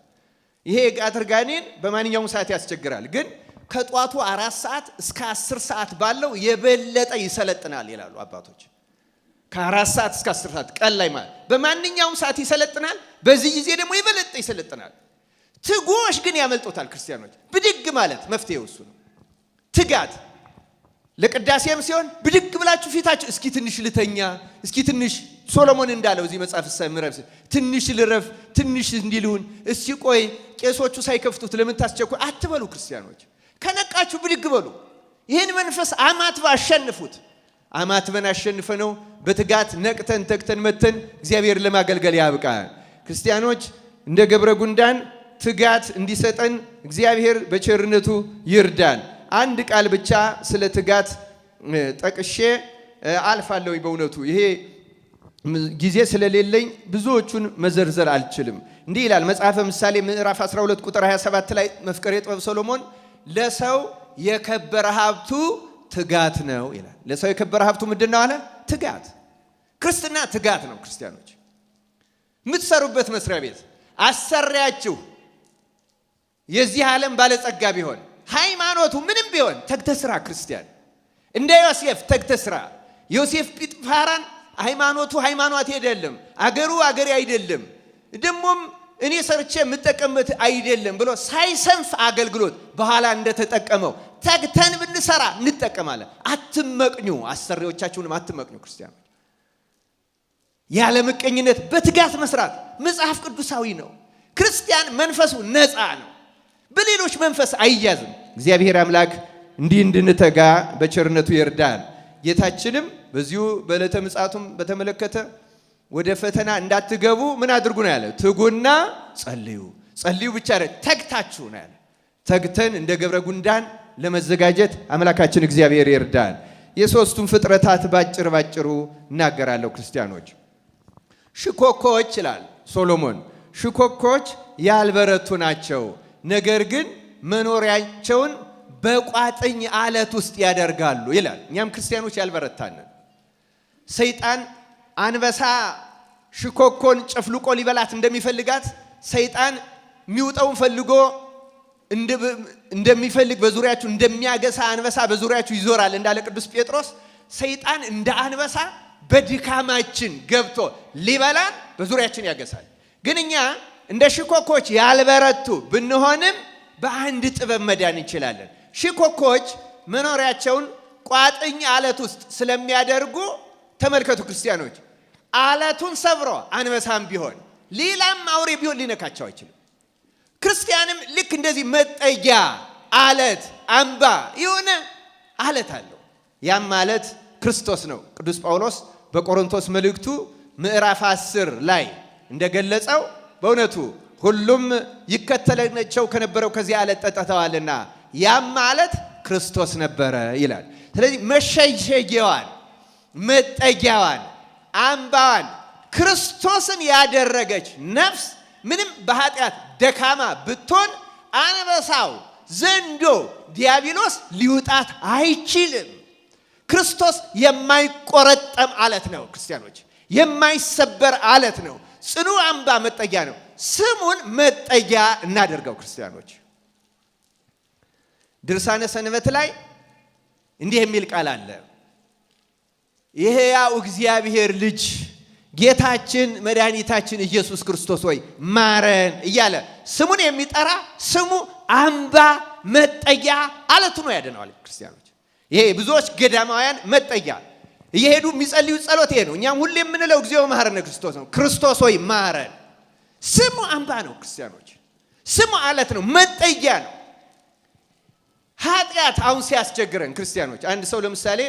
ይሄ የቀትር ጋኔን በማንኛውም ሰዓት ያስቸግራል፣ ግን ከጧቱ 4 ሰዓት እስከ 10 ሰዓት ባለው የበለጠ ይሰለጥናል ይላሉ አባቶች። ከ4 ሰዓት እስከ 10 ሰዓት ቀን ላይ ማለት በማንኛውም ሰዓት ይሰለጥናል። በዚህ ጊዜ ደግሞ የበለጠ ይሰለጥናል። ትጉዎች ግን ያመልጦታል። ክርስቲያኖች ብድግ ማለት መፍትሄው እሱ ነው። ትጋት ለቅዳሴም ሲሆን ብድግ ብላችሁ ፊታችሁ እስኪ ትንሽ ልተኛ፣ እስኪ ትንሽ ሶሎሞን እንዳለው እዚህ መጽሐፍ ሰምረብ ትንሽ ልረፍ፣ ትንሽ እንዲልሁን፣ እስኪ ቆይ ቄሶቹ ሳይከፍቱት ለምን ታስቸኩ አትበሉ። ክርስቲያኖች ከነቃችሁ ብድግ በሉ። ይህን መንፈስ አማትባ አሸንፉት። አማትበን አሸንፈ ነው በትጋት ነቅተን ተግተን መተን እግዚአብሔር ለማገልገል ያብቃን። ክርስቲያኖች እንደ ገብረ ጉንዳን ትጋት እንዲሰጠን እግዚአብሔር በቸርነቱ ይርዳን። አንድ ቃል ብቻ ስለ ትጋት ጠቅሼ አልፋለሁ። በእውነቱ ይሄ ጊዜ ስለሌለኝ ብዙዎቹን መዘርዘር አልችልም። እንዲህ ይላል መጽሐፈ ምሳሌ ምዕራፍ 12 ቁጥር 27 ላይ መፍቀሬ ጥበብ ሰሎሞን ለሰው የከበረ ሀብቱ ትጋት ነው ይላል። ለሰው የከበረ ሀብቱ ምንድን ነው አለ? ትጋት። ክርስትና ትጋት ነው። ክርስቲያኖች የምትሰሩበት መስሪያ ቤት አሰሪያችሁ የዚህ ዓለም ባለጸጋ ቢሆን ሃይማኖቱ ምንም ቢሆን ተግተህ ስራ። ክርስቲያን እንደ ዮሴፍ ተግተህ ስራ። ዮሴፍ ጲጥፋራን ሃይማኖቱ ሃይማኖት አይደለም፣ አገሩ አገሬ አይደለም፣ ደሞም እኔ ሰርቼ የምጠቀምበት አይደለም ብሎ ሳይሰንፍ አገልግሎት በኋላ እንደተጠቀመው ተግተን ብንሰራ እንጠቀማለን። አትመቅኙ፣ አሰሪዎቻችሁንም አትመቅኙ። ክርስቲያኖች ያለ ምቀኝነት በትጋት መስራት መጽሐፍ ቅዱሳዊ ነው። ክርስቲያን መንፈሱ ነፃ ነው፣ በሌሎች መንፈስ አይያዝም። እግዚአብሔር አምላክ እንዲህ እንድንተጋ በቸርነቱ ይርዳን። ጌታችንም በዚሁ በዕለተ ምጽአቱም በተመለከተ ወደ ፈተና እንዳትገቡ ምን አድርጉ ነው ያለ? ትጉና ጸልዩ። ጸልዩ ብቻ አይደል፣ ተግታችሁ ነው ያለ። ተግተን እንደ ገብረ ጉንዳን ለመዘጋጀት አምላካችን እግዚአብሔር ይርዳን። የሶስቱን ፍጥረታት ባጭሩ እናገራለሁ። ክርስቲያኖች ሽኮኮች ይላል ሶሎሞን፣ ሽኮኮች ያልበረቱ ናቸው፣ ነገር ግን መኖሪያቸውን በቋጥኝ አለት ውስጥ ያደርጋሉ ይላል። እኛም ክርስቲያኖች ያልበረታንን። ሰይጣን አንበሳ ሽኮኮን ጨፍልቆ ሊበላት እንደሚፈልጋት ሰይጣን የሚውጠውን ፈልጎ እንደሚፈልግ በዙሪያችሁ እንደሚያገሳ አንበሳ በዙሪያችሁ ይዞራል እንዳለ ቅዱስ ጴጥሮስ፣ ሰይጣን እንደ አንበሳ በድካማችን ገብቶ ሊበላን በዙሪያችን ያገሳል። ግን እኛ እንደ ሽኮኮች ያልበረቱ ብንሆንም በአንድ ጥበብ መዳን እንችላለን። ሽኮኮች መኖሪያቸውን ቋጥኝ አለት ውስጥ ስለሚያደርጉ ተመልከቱ ክርስቲያኖች፣ አለቱን ሰብሮ አንበሳም ቢሆን ሌላም አውሬ ቢሆን ሊነካቸው አይችልም። ክርስቲያንም ልክ እንደዚህ መጠጊያ አለት አምባ የሆነ አለት አለው። ያም ማለት ክርስቶስ ነው። ቅዱስ ጳውሎስ በቆሮንቶስ መልእክቱ ምዕራፍ 10 ላይ እንደገለጸው በእውነቱ ሁሉም ይከተላቸው ከነበረው ከዚህ አለት ጠጥተዋልና ያም ማለት ክርስቶስ ነበረ ይላል። ስለዚህ መሸሸጊያዋን፣ መጠጊያዋን፣ አምባዋን ክርስቶስን ያደረገች ነፍስ ምንም በኃጢአት ደካማ ብትሆን አንበሳው፣ ዘንዶ፣ ዲያብሎስ ሊውጣት አይችልም። ክርስቶስ የማይቆረጠም አለት ነው። ክርስቲያኖች የማይሰበር አለት ነው። ጽኑ አምባ መጠጊያ ነው። ስሙን መጠጊያ እናደርገው ክርስቲያኖች። ድርሳነ ሰንበት ላይ እንዲህ የሚል ቃል አለ። የሕያው እግዚአብሔር ልጅ ጌታችን መድኃኒታችን ኢየሱስ ክርስቶስ ሆይ ማረን እያለ ስሙን የሚጠራ ስሙ አምባ መጠጊያ አለቱ ነው ያድነዋል። ክርስቲያኖች ይሄ ብዙዎች ገዳማውያን መጠጊያ እየሄዱ የሚጸልዩ ጸሎት ይሄ ነው። እኛም ሁሌ የምንለው እግዚኦ መሐረነ ክርስቶስ ነው። ክርስቶስ ሆይ ማረን። ስሙ አምባ ነው ክርስቲያኖች። ስሙ አለት ነው፣ መጠጊያ ነው። ኃጢአት አሁን ሲያስቸግረን ክርስቲያኖች፣ አንድ ሰው ለምሳሌ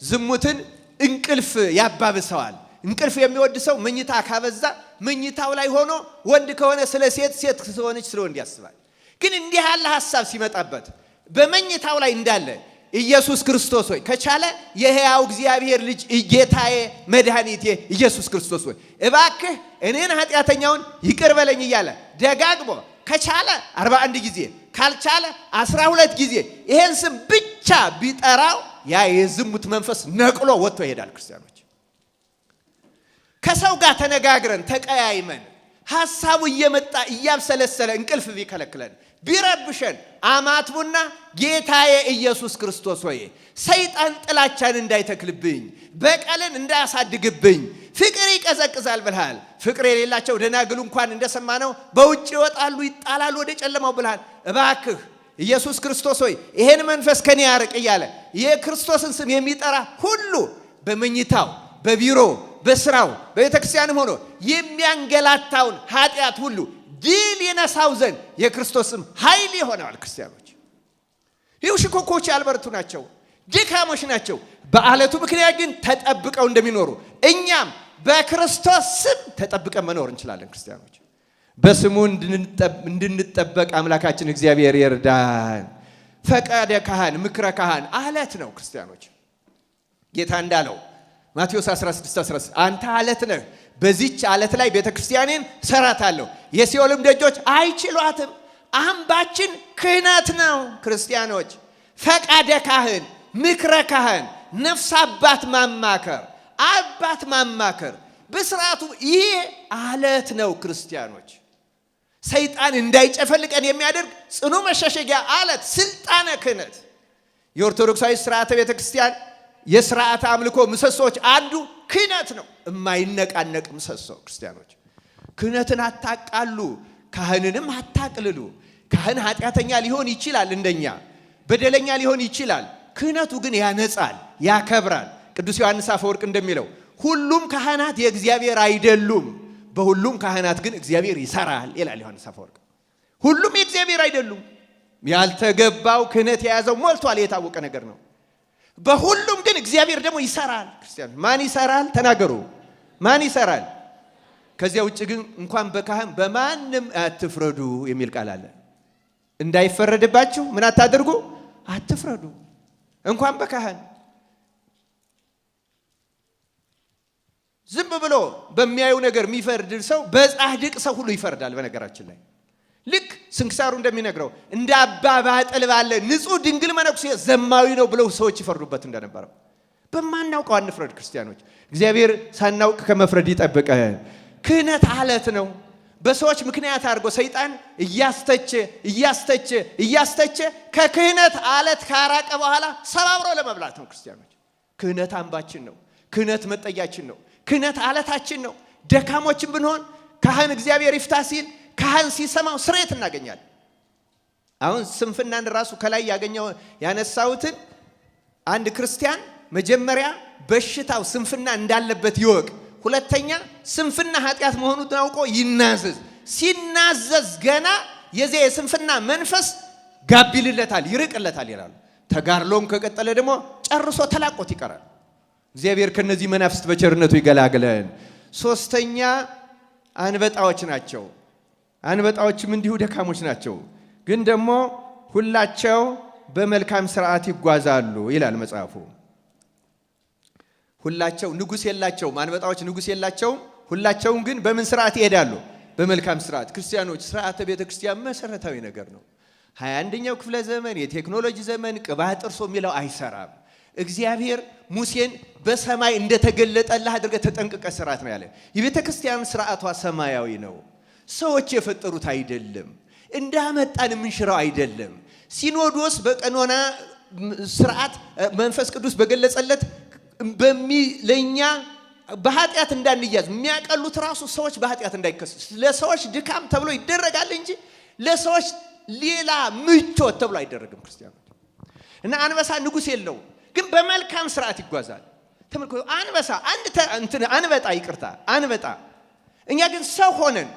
ዝሙትን እንቅልፍ ያባብሰዋል። እንቅልፍ የሚወድ ሰው መኝታ ካበዛ መኝታው ላይ ሆኖ ወንድ ከሆነ ስለ ሴት፣ ሴት ከሆነች ስለ ወንድ ያስባል። ግን እንዲህ ያለ ሐሳብ ሲመጣበት በመኝታው ላይ እንዳለ ኢየሱስ ክርስቶስ ሆይ ከቻለ የሕያው እግዚአብሔር ልጅ ጌታዬ መድኃኒቴ ኢየሱስ ክርስቶስ ሆይ እባክህ እኔን ኃጢአተኛውን ይቅር በለኝ እያለ ደጋግሞ ከቻለ 41 ጊዜ ካልቻለ 12 ጊዜ ይሄን ስም ብቻ ቢጠራው ያ የዝሙት መንፈስ ነቅሎ ወጥቶ ይሄዳል። ክርስቲያኖች ከሰው ጋር ተነጋግረን ተቀያይመን ሐሳቡ እየመጣ እያብሰለሰለ እንቅልፍ ቢከለክለን ቢረብሸን አማትቡና ጌታዬ ኢየሱስ ክርስቶስ ሆይ ሰይጣን ጥላቻን እንዳይተክልብኝ በቀልን እንዳያሳድግብኝ ፍቅር ይቀዘቅዛል ብልሃል። ፍቅር የሌላቸው ደናግሉ እንኳን እንደሰማነው በውጭ ይወጣሉ ይጣላሉ ወደ ጨለማው ብልሃል። እባክህ ኢየሱስ ክርስቶስ ሆይ ይሄን መንፈስ ከኔ ያርቅ እያለ የክርስቶስን ስም የሚጠራ ሁሉ በመኝታው በቢሮ በስራው በቤተክርስቲያንም ሆኖ የሚያንገላታውን ኃጢአት ሁሉ ድል የነሳው ዘንድ የክርስቶስ ስም ኃይል ይሆናል። ክርስቲያኖች ይኸው ሽኮኮች ያልበረቱ ናቸው፣ ድካሞች ናቸው። በአለቱ ምክንያት ግን ተጠብቀው እንደሚኖሩ እኛም በክርስቶስ ስም ተጠብቀን መኖር እንችላለን። ክርስቲያኖች በስሙ እንድንጠበቅ አምላካችን እግዚአብሔር ይርዳን። ፈቃደ ካህን ምክረ ካህን አለት ነው። ክርስቲያኖች ጌታ እንዳለው ማቴዎስ 16:16 አንተ አለት ነህ፣ በዚች አለት ላይ ቤተክርስቲያኔን ሰራታለሁ፣ የሲኦልም ደጆች አይችሏትም። አምባችን ክህነት ነው። ክርስቲያኖች ፈቃደ ካህን ምክረ ካህን ነፍስ አባት ማማከር በስርዓቱ ይሄ አለት ነው። ክርስቲያኖች ሰይጣን እንዳይጨፈልቀን የሚያደርግ ጽኑ መሸሸጊያ አለት ስልጣነ ክህነት የኦርቶዶክሳዊ ስርዓተ ቤተክርስቲያን የሥርዓተ አምልኮ ምሰሶች አንዱ ክህነት ነው። የማይነቃነቅ ምሰሶ። ክርስቲያኖች ክህነትን አታቃሉ፣ ካህንንም አታቅልሉ። ካህን ኃጢአተኛ ሊሆን ይችላል፣ እንደኛ በደለኛ ሊሆን ይችላል። ክህነቱ ግን ያነጻል፣ ያከብራል። ቅዱስ ዮሐንስ አፈወርቅ እንደሚለው ሁሉም ካህናት የእግዚአብሔር አይደሉም፣ በሁሉም ካህናት ግን እግዚአብሔር ይሰራል ይላል ዮሐንስ አፈወርቅ። ሁሉም የእግዚአብሔር አይደሉም። ያልተገባው ክህነት የያዘው ሞልቷል፣ የታወቀ ነገር ነው። በሁሉም ግን እግዚአብሔር ደግሞ ይሰራል። ክርስቲያን ማን ይሰራል? ተናገሩ። ማን ይሰራል? ከዚያ ውጭ ግን እንኳን በካህን በማንም አትፍረዱ የሚል ቃል አለ። እንዳይፈረድባችሁ ምን አታድርጉ? አትፍረዱ። እንኳን በካህን ዝም ብሎ በሚያዩ ነገር የሚፈርድ ሰው በጻድቅ ሰው ሁሉ ይፈርዳል። በነገራችን ላይ ልክ ስንክሳሩ እንደሚነግረው እንደ አባ ባጥል ባለ ንጹሕ ድንግል መነኩሴ ዘማዊ ነው ብለው ሰዎች ይፈርዱበት እንደነበረው በማናውቀው አንፍረድ። ክርስቲያኖች እግዚአብሔር ሳናውቅ ከመፍረድ ይጠብቀን። ክህነት አለት ነው። በሰዎች ምክንያት አድርጎ ሰይጣን እያስተቸ ከክህነት አለት ካራቀ በኋላ ሰባብሮ ለመብላት ነው። ክርስቲያኖች ክህነት አምባችን ነው። ክህነት መጠጊያችን ነው። ክህነት አለታችን ነው። ደካሞችን ብንሆን ካህን እግዚአብሔር ይፍታ ሲል ካህን ሲሰማው ስርየት እናገኛለን። አሁን ስንፍናን ራሱ ከላይ ያነሳሁትን አንድ ክርስቲያን መጀመሪያ በሽታው ስንፍና እንዳለበት ይወቅ። ሁለተኛ ስንፍና ኃጢአት መሆኑን አውቆ ይናዘዝ። ሲናዘዝ ገና የዚህ የስንፍና መንፈስ ጋቢልለታል፣ ይርቅለታል ይላሉ። ተጋድሎም ከቀጠለ ደግሞ ጨርሶ ተላቆት ይቀራል። እግዚአብሔር ከነዚህ መናፍስት በቸርነቱ ይገላግለን። ሶስተኛ አንበጣዎች ናቸው። አንበጣዎችም እንዲሁ ደካሞች ናቸው፣ ግን ደግሞ ሁላቸው በመልካም ስርዓት ይጓዛሉ ይላል መጽሐፉ። ሁላቸው ንጉስ የላቸውም። አንበጣዎች ንጉስ የላቸውም። ሁላቸውም ግን በምን ስርዓት ይሄዳሉ? በመልካም ስርዓት። ክርስቲያኖች ስርዓተ ቤተ ክርስቲያን መሰረታዊ ነገር ነው። 21ኛው ክፍለ ዘመን የቴክኖሎጂ ዘመን ቅባ ጥርሶ የሚለው አይሰራም። እግዚአብሔር ሙሴን በሰማይ እንደተገለጠልህ አድርገህ ተጠንቅቀህ ስርዓት ነው ያለ። የቤተ ክርስቲያን ስርዓቷ ሰማያዊ ነው። ሰዎች የፈጠሩት አይደለም፣ እንዳመጣን የምንሽረው አይደለም። ሲኖዶስ በቀኖና ስርዓት መንፈስ ቅዱስ በገለጸለት ለኛ በኃጢአት እንዳንያዝ የሚያቀሉት ራሱ ሰዎች በኃጢአት እንዳይከሰሱ ለሰዎች ድካም ተብሎ ይደረጋል እንጂ ለሰዎች ሌላ ምቾት ተብሎ አይደረግም። ክርስቲያኖች እና አንበሳ ንጉስ የለውም፣ ግን በመልካም ስርዓት ይጓዛል። ተመልከቱ፣ አንበሳ አንበጣ እኛ ግን ሰው ሆነን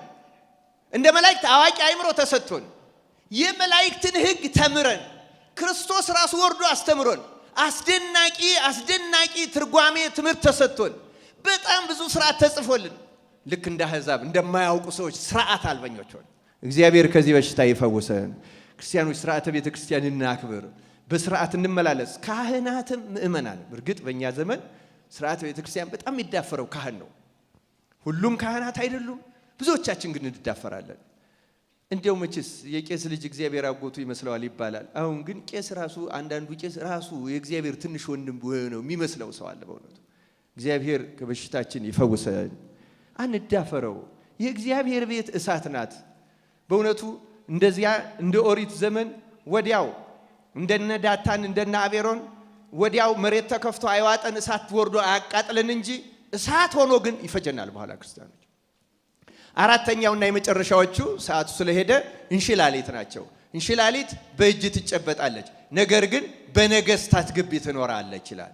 እንደ መላእክት አዋቂ አእምሮ ተሰጥቶን የመላእክትን ሕግ ተምረን ክርስቶስ ራሱ ወርዶ አስተምሮን አስደናቂ ትርጓሜ ትምህርት ተሰጥቶን በጣም ብዙ ስርዓት ተጽፎልን ልክ እንደ አሕዛብ እንደማያውቁ ሰዎች ስርዓት አልበኞች ሆነ። እግዚአብሔር ከዚህ በሽታ ይፈውሰን። ክርስቲያኖች ስርዓተ ቤተ ክርስቲያን እናክብር፣ በስርዓት እንመላለስ። ካህናትም ምእመናንም እርግጥ በእኛ ዘመን ስርዓተ ቤተ ክርስቲያን በጣም የሚዳፈረው ካህን ነው። ሁሉም ካህናት አይደሉም፣ ብዙዎቻችን ግን እንዳፈራለን። እንዲያው መቼስ የቄስ ልጅ እግዚአብሔር አጎቱ ይመስለዋል ይባላል። አሁን ግን ቄስ ራሱ አንዳንዱ ቄስ ራሱ የእግዚአብሔር ትንሽ ወንድም ነው የሚመስለው ሰው አለ። በእውነቱ እግዚአብሔር ከበሽታችን ይፈውሰን። አንዳፈረው። የእግዚአብሔር ቤት እሳት ናት። በእውነቱ እንደዚያ እንደ ኦሪት ዘመን ወዲያው እንደነ ዳታን እንደነ አቤሮን ወዲያው መሬት ተከፍቶ አይዋጠን እሳት ወርዶ አያቃጥለን እንጂ እሳት ሆኖ ግን ይፈጀናል በኋላ። ክርስቲያኖች አራተኛውና የመጨረሻዎቹ ሰዓቱ ስለሄደ እንሽላሊት ናቸው። እንሽላሊት በእጅ ትጨበጣለች፣ ነገር ግን በነገስታት ግቢ ትኖራለች ይላል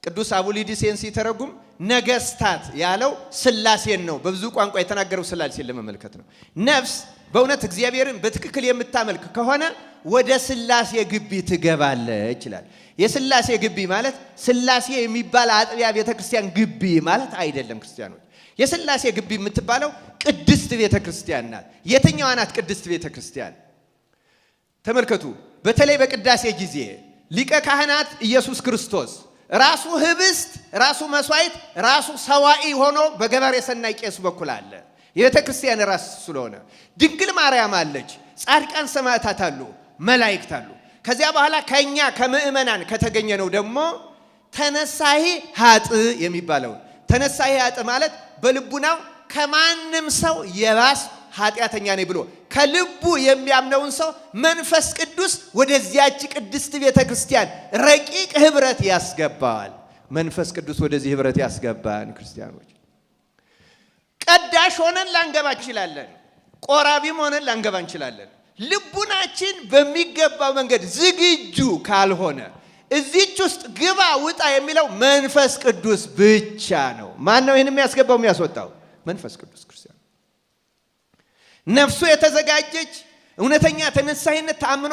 ቅዱስ አቡሊዲሴን ሲተረጉም። ነገስታት ያለው ስላሴን ነው። በብዙ ቋንቋ የተናገረው ስላሴን ለመመልከት ነው። ነፍስ በእውነት እግዚአብሔርን በትክክል የምታመልክ ከሆነ ወደ ስላሴ ግቢ ትገባለች ይላል። የስላሴ ግቢ ማለት ስላሴ የሚባል አጥቢያ ቤተክርስቲያን ግቢ ማለት አይደለም። ክርስቲያኖች የስላሴ ግቢ የምትባለው ቅድስት ቤተክርስቲያን ናት። የትኛዋ ናት ቅድስት ቤተክርስቲያን? ተመልከቱ። በተለይ በቅዳሴ ጊዜ ሊቀ ካህናት ኢየሱስ ክርስቶስ ራሱ ህብስት፣ ራሱ መስዋዕት፣ ራሱ ሰዋኢ ሆኖ በገባሬ ሰናይ ቄሱ በኩል አለ። የቤተክርስቲያን ራስ ስለሆነ ድንግል ማርያም አለች፣ ጻድቃን ሰማዕታት አሉ፣ መላእክት አሉ። ከዚያ በኋላ ከኛ ከምእመናን ከተገኘ ነው ደግሞ ተነሳሂ ሀጥ የሚባለው። ተነሳሂ ሀጥ ማለት በልቡናው ከማንም ሰው የባስ ኃጢአተኛ ነኝ ብሎ ከልቡ የሚያምነውን ሰው መንፈስ ቅዱስ ወደዚያች ቅድስት ቤተክርስቲያን ረቂቅ ህብረት ያስገባዋል። መንፈስ ቅዱስ ወደዚህ ህብረት ያስገባን። ክርስቲያኖች ቀዳሽ ሆነን ላንገባ እንችላለን፣ ቆራቢም ሆነን ላንገባ እንችላለን። ልቡናችን በሚገባው መንገድ ዝግጁ ካልሆነ እዚች ውስጥ ግባ ውጣ የሚለው መንፈስ ቅዱስ ብቻ ነው። ማን ነው ይህን የሚያስገባው የሚያስወጣው? መንፈስ ቅዱስ። ክርስቲያን ነፍሱ የተዘጋጀች እውነተኛ ተነሳይነት ተአምኖ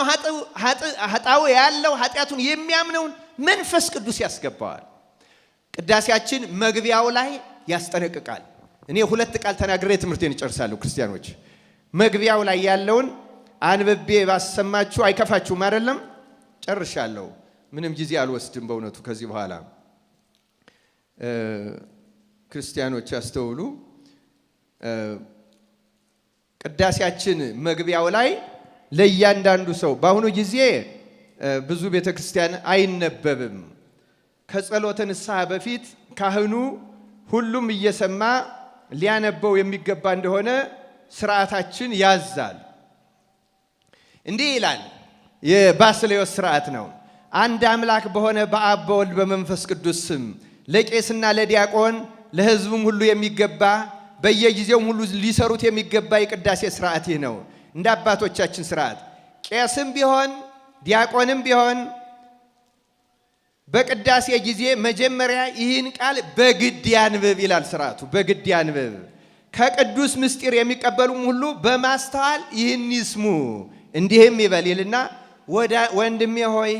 ኃጣው ያለው ኃጢአቱን የሚያምነውን መንፈስ ቅዱስ ያስገባዋል። ቅዳሴያችን መግቢያው ላይ ያስጠነቅቃል። እኔ ሁለት ቃል ተናግሬ ትምህርቴን እጨርሳለሁ። ክርስቲያኖች መግቢያው ላይ ያለውን አንብቤ ባሰማችሁ አይከፋችሁም አይደለም? ጨርሻለሁ። ምንም ጊዜ አልወስድም በእውነቱ ከዚህ በኋላ። ክርስቲያኖች ያስተውሉ። ቅዳሴያችን መግቢያው ላይ ለእያንዳንዱ ሰው በአሁኑ ጊዜ ብዙ ቤተ ክርስቲያን አይነበብም። ከጸሎተ ንስሐ በፊት ካህኑ ሁሉም እየሰማ ሊያነበው የሚገባ እንደሆነ ስርዓታችን ያዛል። እንዲህ ይላል። የባስልዮስ ስርዓት ነው። አንድ አምላክ በሆነ በአብ በወልድ በመንፈስ ቅዱስ ስም ለቄስና ለዲያቆን ለሕዝቡም ሁሉ የሚገባ በየጊዜውም ሁሉ ሊሰሩት የሚገባ የቅዳሴ ስርዓት ይህ ነው። እንደ አባቶቻችን ስርዓት ቄስም ቢሆን ዲያቆንም ቢሆን በቅዳሴ ጊዜ መጀመሪያ ይህን ቃል በግድ ያንብብ ይላል ስርዓቱ። በግድ ያንብብ። ከቅዱስ ምስጢር የሚቀበሉም ሁሉ በማስተዋል ይህን ይስሙ። እንዲህም ይበል ይልና ወንድሜ ሆይ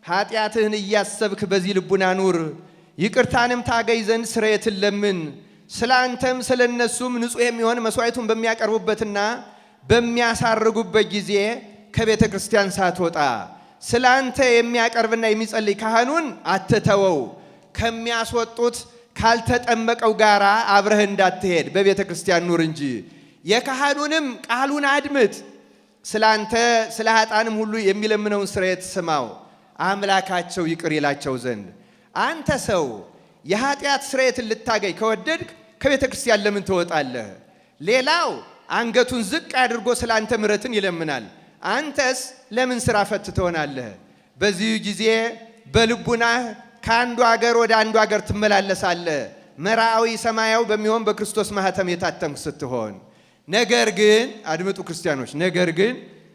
ኃጢአትህን እያሰብክ በዚህ ልቡና ኑር፣ ይቅርታንም ታገኝ ዘንድ ስርየትን ለምን። ስለ አንተም ስለ እነሱም ንጹሕ የሚሆን መስዋዕቱን በሚያቀርቡበትና በሚያሳርጉበት ጊዜ ከቤተ ክርስቲያን ሳትወጣ ስለ አንተ የሚያቀርብና የሚጸልይ ካህኑን አትተወው። ከሚያስወጡት ካልተጠመቀው ጋር አብረህ እንዳትሄድ በቤተ ክርስቲያን ኑር እንጂ። የካህኑንም ቃሉን አድምጥ። ስለ አንተ ስለ ኃጥአንም ሁሉ የሚለምነውን ስርየት ስማው፣ አምላካቸው ይቅር ይላቸው ዘንድ። አንተ ሰው የኃጢአት ስርየትን ልታገኝ ከወደድክ ከቤተ ክርስቲያን ለምን ትወጣለህ? ሌላው አንገቱን ዝቅ አድርጎ ስላንተ ምሕረትን ይለምናል። አንተስ ለምን ሥራ ፈት ትሆናለህ? በዚህ ጊዜ በልቡናህ ከአንዱ አገር ወደ አንዱ አገር ትመላለሳለህ፣ መራዊ ሰማያዊ በሚሆን በክርስቶስ ማኅተም የታተምክ ስትሆን። ነገር ግን አድምጡ ክርስቲያኖች፣ ነገር ግን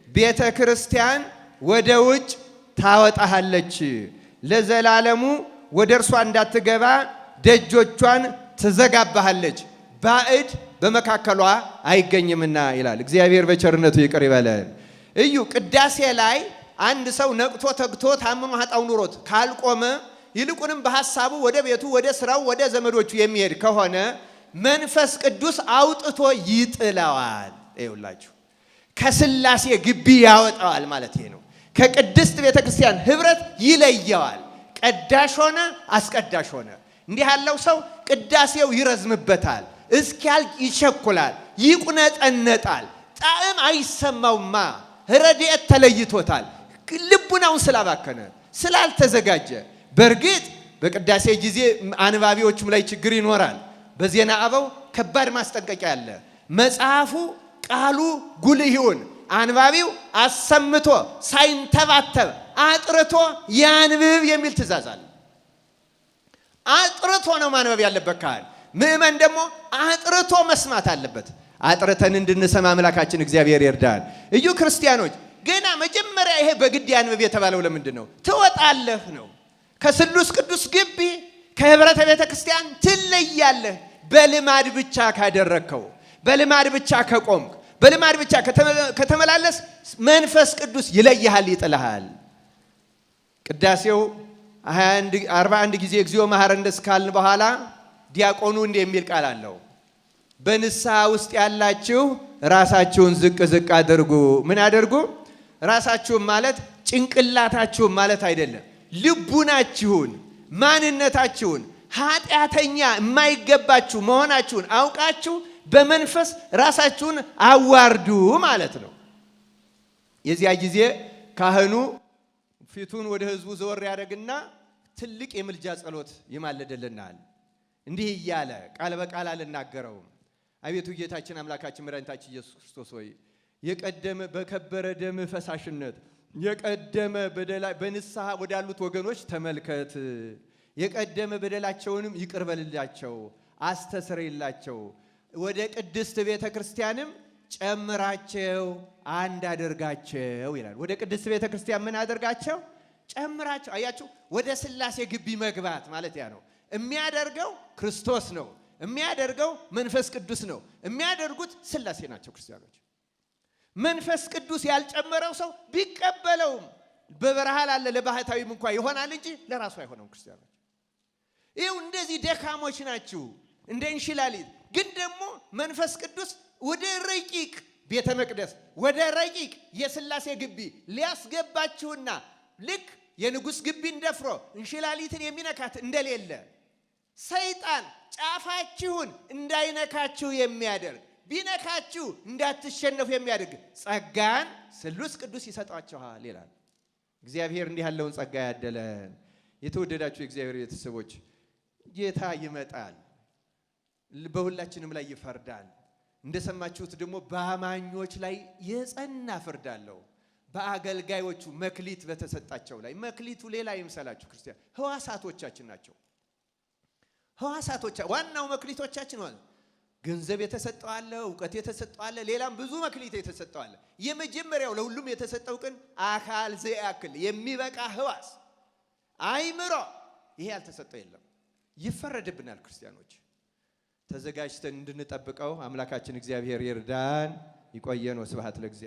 ቤተ ክርስቲያን ወደ ውጭ ታወጣሃለች፣ ለዘላለሙ ወደ እርሷ እንዳትገባ ደጆቿን ትዘጋባሃለች፣ ባዕድ በመካከሏ አይገኝምና ይላል። እግዚአብሔር በቸርነቱ ይቅር ይበለን። እዩ ቅዳሴ ላይ አንድ ሰው ነቅቶ ተግቶ ታምኖ ኃጣው ኑሮት ካልቆመ ይልቁንም በሐሳቡ ወደ ቤቱ ወደ ስራው ወደ ዘመዶቹ የሚሄድ ከሆነ መንፈስ ቅዱስ አውጥቶ ይጥለዋል። ይውላችሁ ከሥላሴ ግቢ ያወጣዋል ማለት ይሄ ነው። ከቅድስት ቤተ ክርስቲያን ኅብረት ይለየዋል። ቀዳሽ ሆነ አስቀዳሽ ሆነ። እንዲህ ያለው ሰው ቅዳሴው ይረዝምበታል፣ እስኪያልቅ ይቸኩላል፣ ይቁነጠነጣል፣ ጣዕም አይሰማውማ። ረድኤት ተለይቶታል። ልቡናውን ስላባከነ ስላልተዘጋጀ። በእርግጥ በቅዳሴ ጊዜ አንባቢዎቹም ላይ ችግር ይኖራል። በዜና አበው ከባድ ማስጠንቀቂያ አለ። መጽሐፉ ቃሉ ጉልህ ይሁን፣ አንባቢው አሰምቶ ሳይንተባተብ አጥርቶ ያንብብ የሚል ትእዛዝ አለ። አጥርቶ ነው ማንበብ ያለበት ካህን። ምእመን ደግሞ አጥርቶ መስማት አለበት። አጥርተን እንድንሰማ አምላካችን እግዚአብሔር ይርዳን። እዩ ክርስቲያኖች፣ ገና መጀመሪያ ይሄ በግድ ያንብብ የተባለው ለምንድን ነው? ትወጣለህ ነው። ከስሉስ ቅዱስ ግቢ ከኅብረተ ቤተ ክርስቲያን ትለያለህ። በልማድ ብቻ ካደረግከው፣ በልማድ ብቻ ከቆምክ፣ በልማድ ብቻ ከተመላለስ መንፈስ ቅዱስ ይለይሃል፣ ይጥልሃል። ቅዳሴው 41 ጊዜ እግዚኦ መሐረነ ካልን በኋላ ዲያቆኑ እንዲህ የሚል ቃል አለው። በንስሐ ውስጥ ያላችሁ ራሳችሁን ዝቅ ዝቅ አድርጉ። ምን አድርጉ? ራሳችሁን ማለት ጭንቅላታችሁን ማለት አይደለም። ልቡናችሁን፣ ማንነታችሁን፣ ኃጢአተኛ የማይገባችሁ መሆናችሁን አውቃችሁ በመንፈስ ራሳችሁን አዋርዱ ማለት ነው። የዚያ ጊዜ ካህኑ ፊቱን ወደ ሕዝቡ ዘወር ያደርግና ትልቅ የምልጃ ጸሎት ይማልድልናል። እንዲህ እያለ ቃል በቃል አልናገረውም። አቤቱ ጌታችን አምላካችን መድኃኒታችን ኢየሱስ ክርስቶስ ሆይ የቀደመ በከበረ ደም ፈሳሽነት የቀደመ በንስሐ ወዳሉት ወገኖች ተመልከት። የቀደመ በደላቸውንም ይቅር በልላቸው፣ አስተስርይላቸው። ወደ ቅድስት ቤተ ክርስቲያንም ጨምራቸው፣ አንድ አድርጋቸው ይላል። ወደ ቅድስት ቤተ ክርስቲያን ምን አድርጋቸው? ጨምራቸው። አያችሁ፣ ወደ ሥላሴ ግቢ መግባት ማለት ያ ነው። የሚያደርገው ክርስቶስ ነው። የሚያደርገው መንፈስ ቅዱስ ነው። የሚያደርጉት ሥላሴ ናቸው። ክርስቲያኖች መንፈስ ቅዱስ ያልጨመረው ሰው ቢቀበለውም በበረሃ ላለ ለባህታዊም እንኳን ይሆናል እንጂ ለራሱ አይሆነም። ክርስቲያኖች ይኸው እንደዚህ ደካሞች ናችሁ እንደ እንሽላሊት። ግን ደግሞ መንፈስ ቅዱስ ወደ ረቂቅ ቤተ መቅደስ ወደ ረቂቅ የሥላሴ ግቢ ሊያስገባችሁና ልክ የንጉሥ ግቢ እንደፍሮ እንሽላሊትን የሚነካት እንደሌለ ሰይጣን ጫፋችሁን እንዳይነካችሁ የሚያደርግ ቢነካችሁ እንዳትሸነፉ የሚያደርግ ጸጋን ስሉስ ቅዱስ ይሰጣችኋል ይላል። እግዚአብሔር እንዲህ ያለውን ጸጋ ያደለን። የተወደዳችሁ የእግዚአብሔር ቤተሰቦች ጌታ ይመጣል፣ በሁላችንም ላይ ይፈርዳል። እንደሰማችሁት ደግሞ በአማኞች ላይ የጸና ፍርድ አለው። በአገልጋዮቹ መክሊት በተሰጣቸው ላይ መክሊቱ ሌላ ይምሰላችሁ ክርስቲያን ሕዋሳቶቻችን ናቸው። ሕዋሳቶቻ ዋናው መክሊቶቻችን ማለት ገንዘብ የተሰጠው አለ፣ እውቀት የተሰጠው አለ፣ ሌላም ብዙ መክሊት የተሰጠው አለ። የመጀመሪያው ለሁሉም የተሰጠው ግን አካል ዘያክል የሚበቃ ሕዋስ አይምሮ፣ ይሄ ያልተሰጠው የለም። ይፈረድብናል። ክርስቲያኖች ተዘጋጅተን እንድንጠብቀው አምላካችን እግዚአብሔር ይርዳን። ይቆየን። ወስብሐት ለእግዚአብሔር።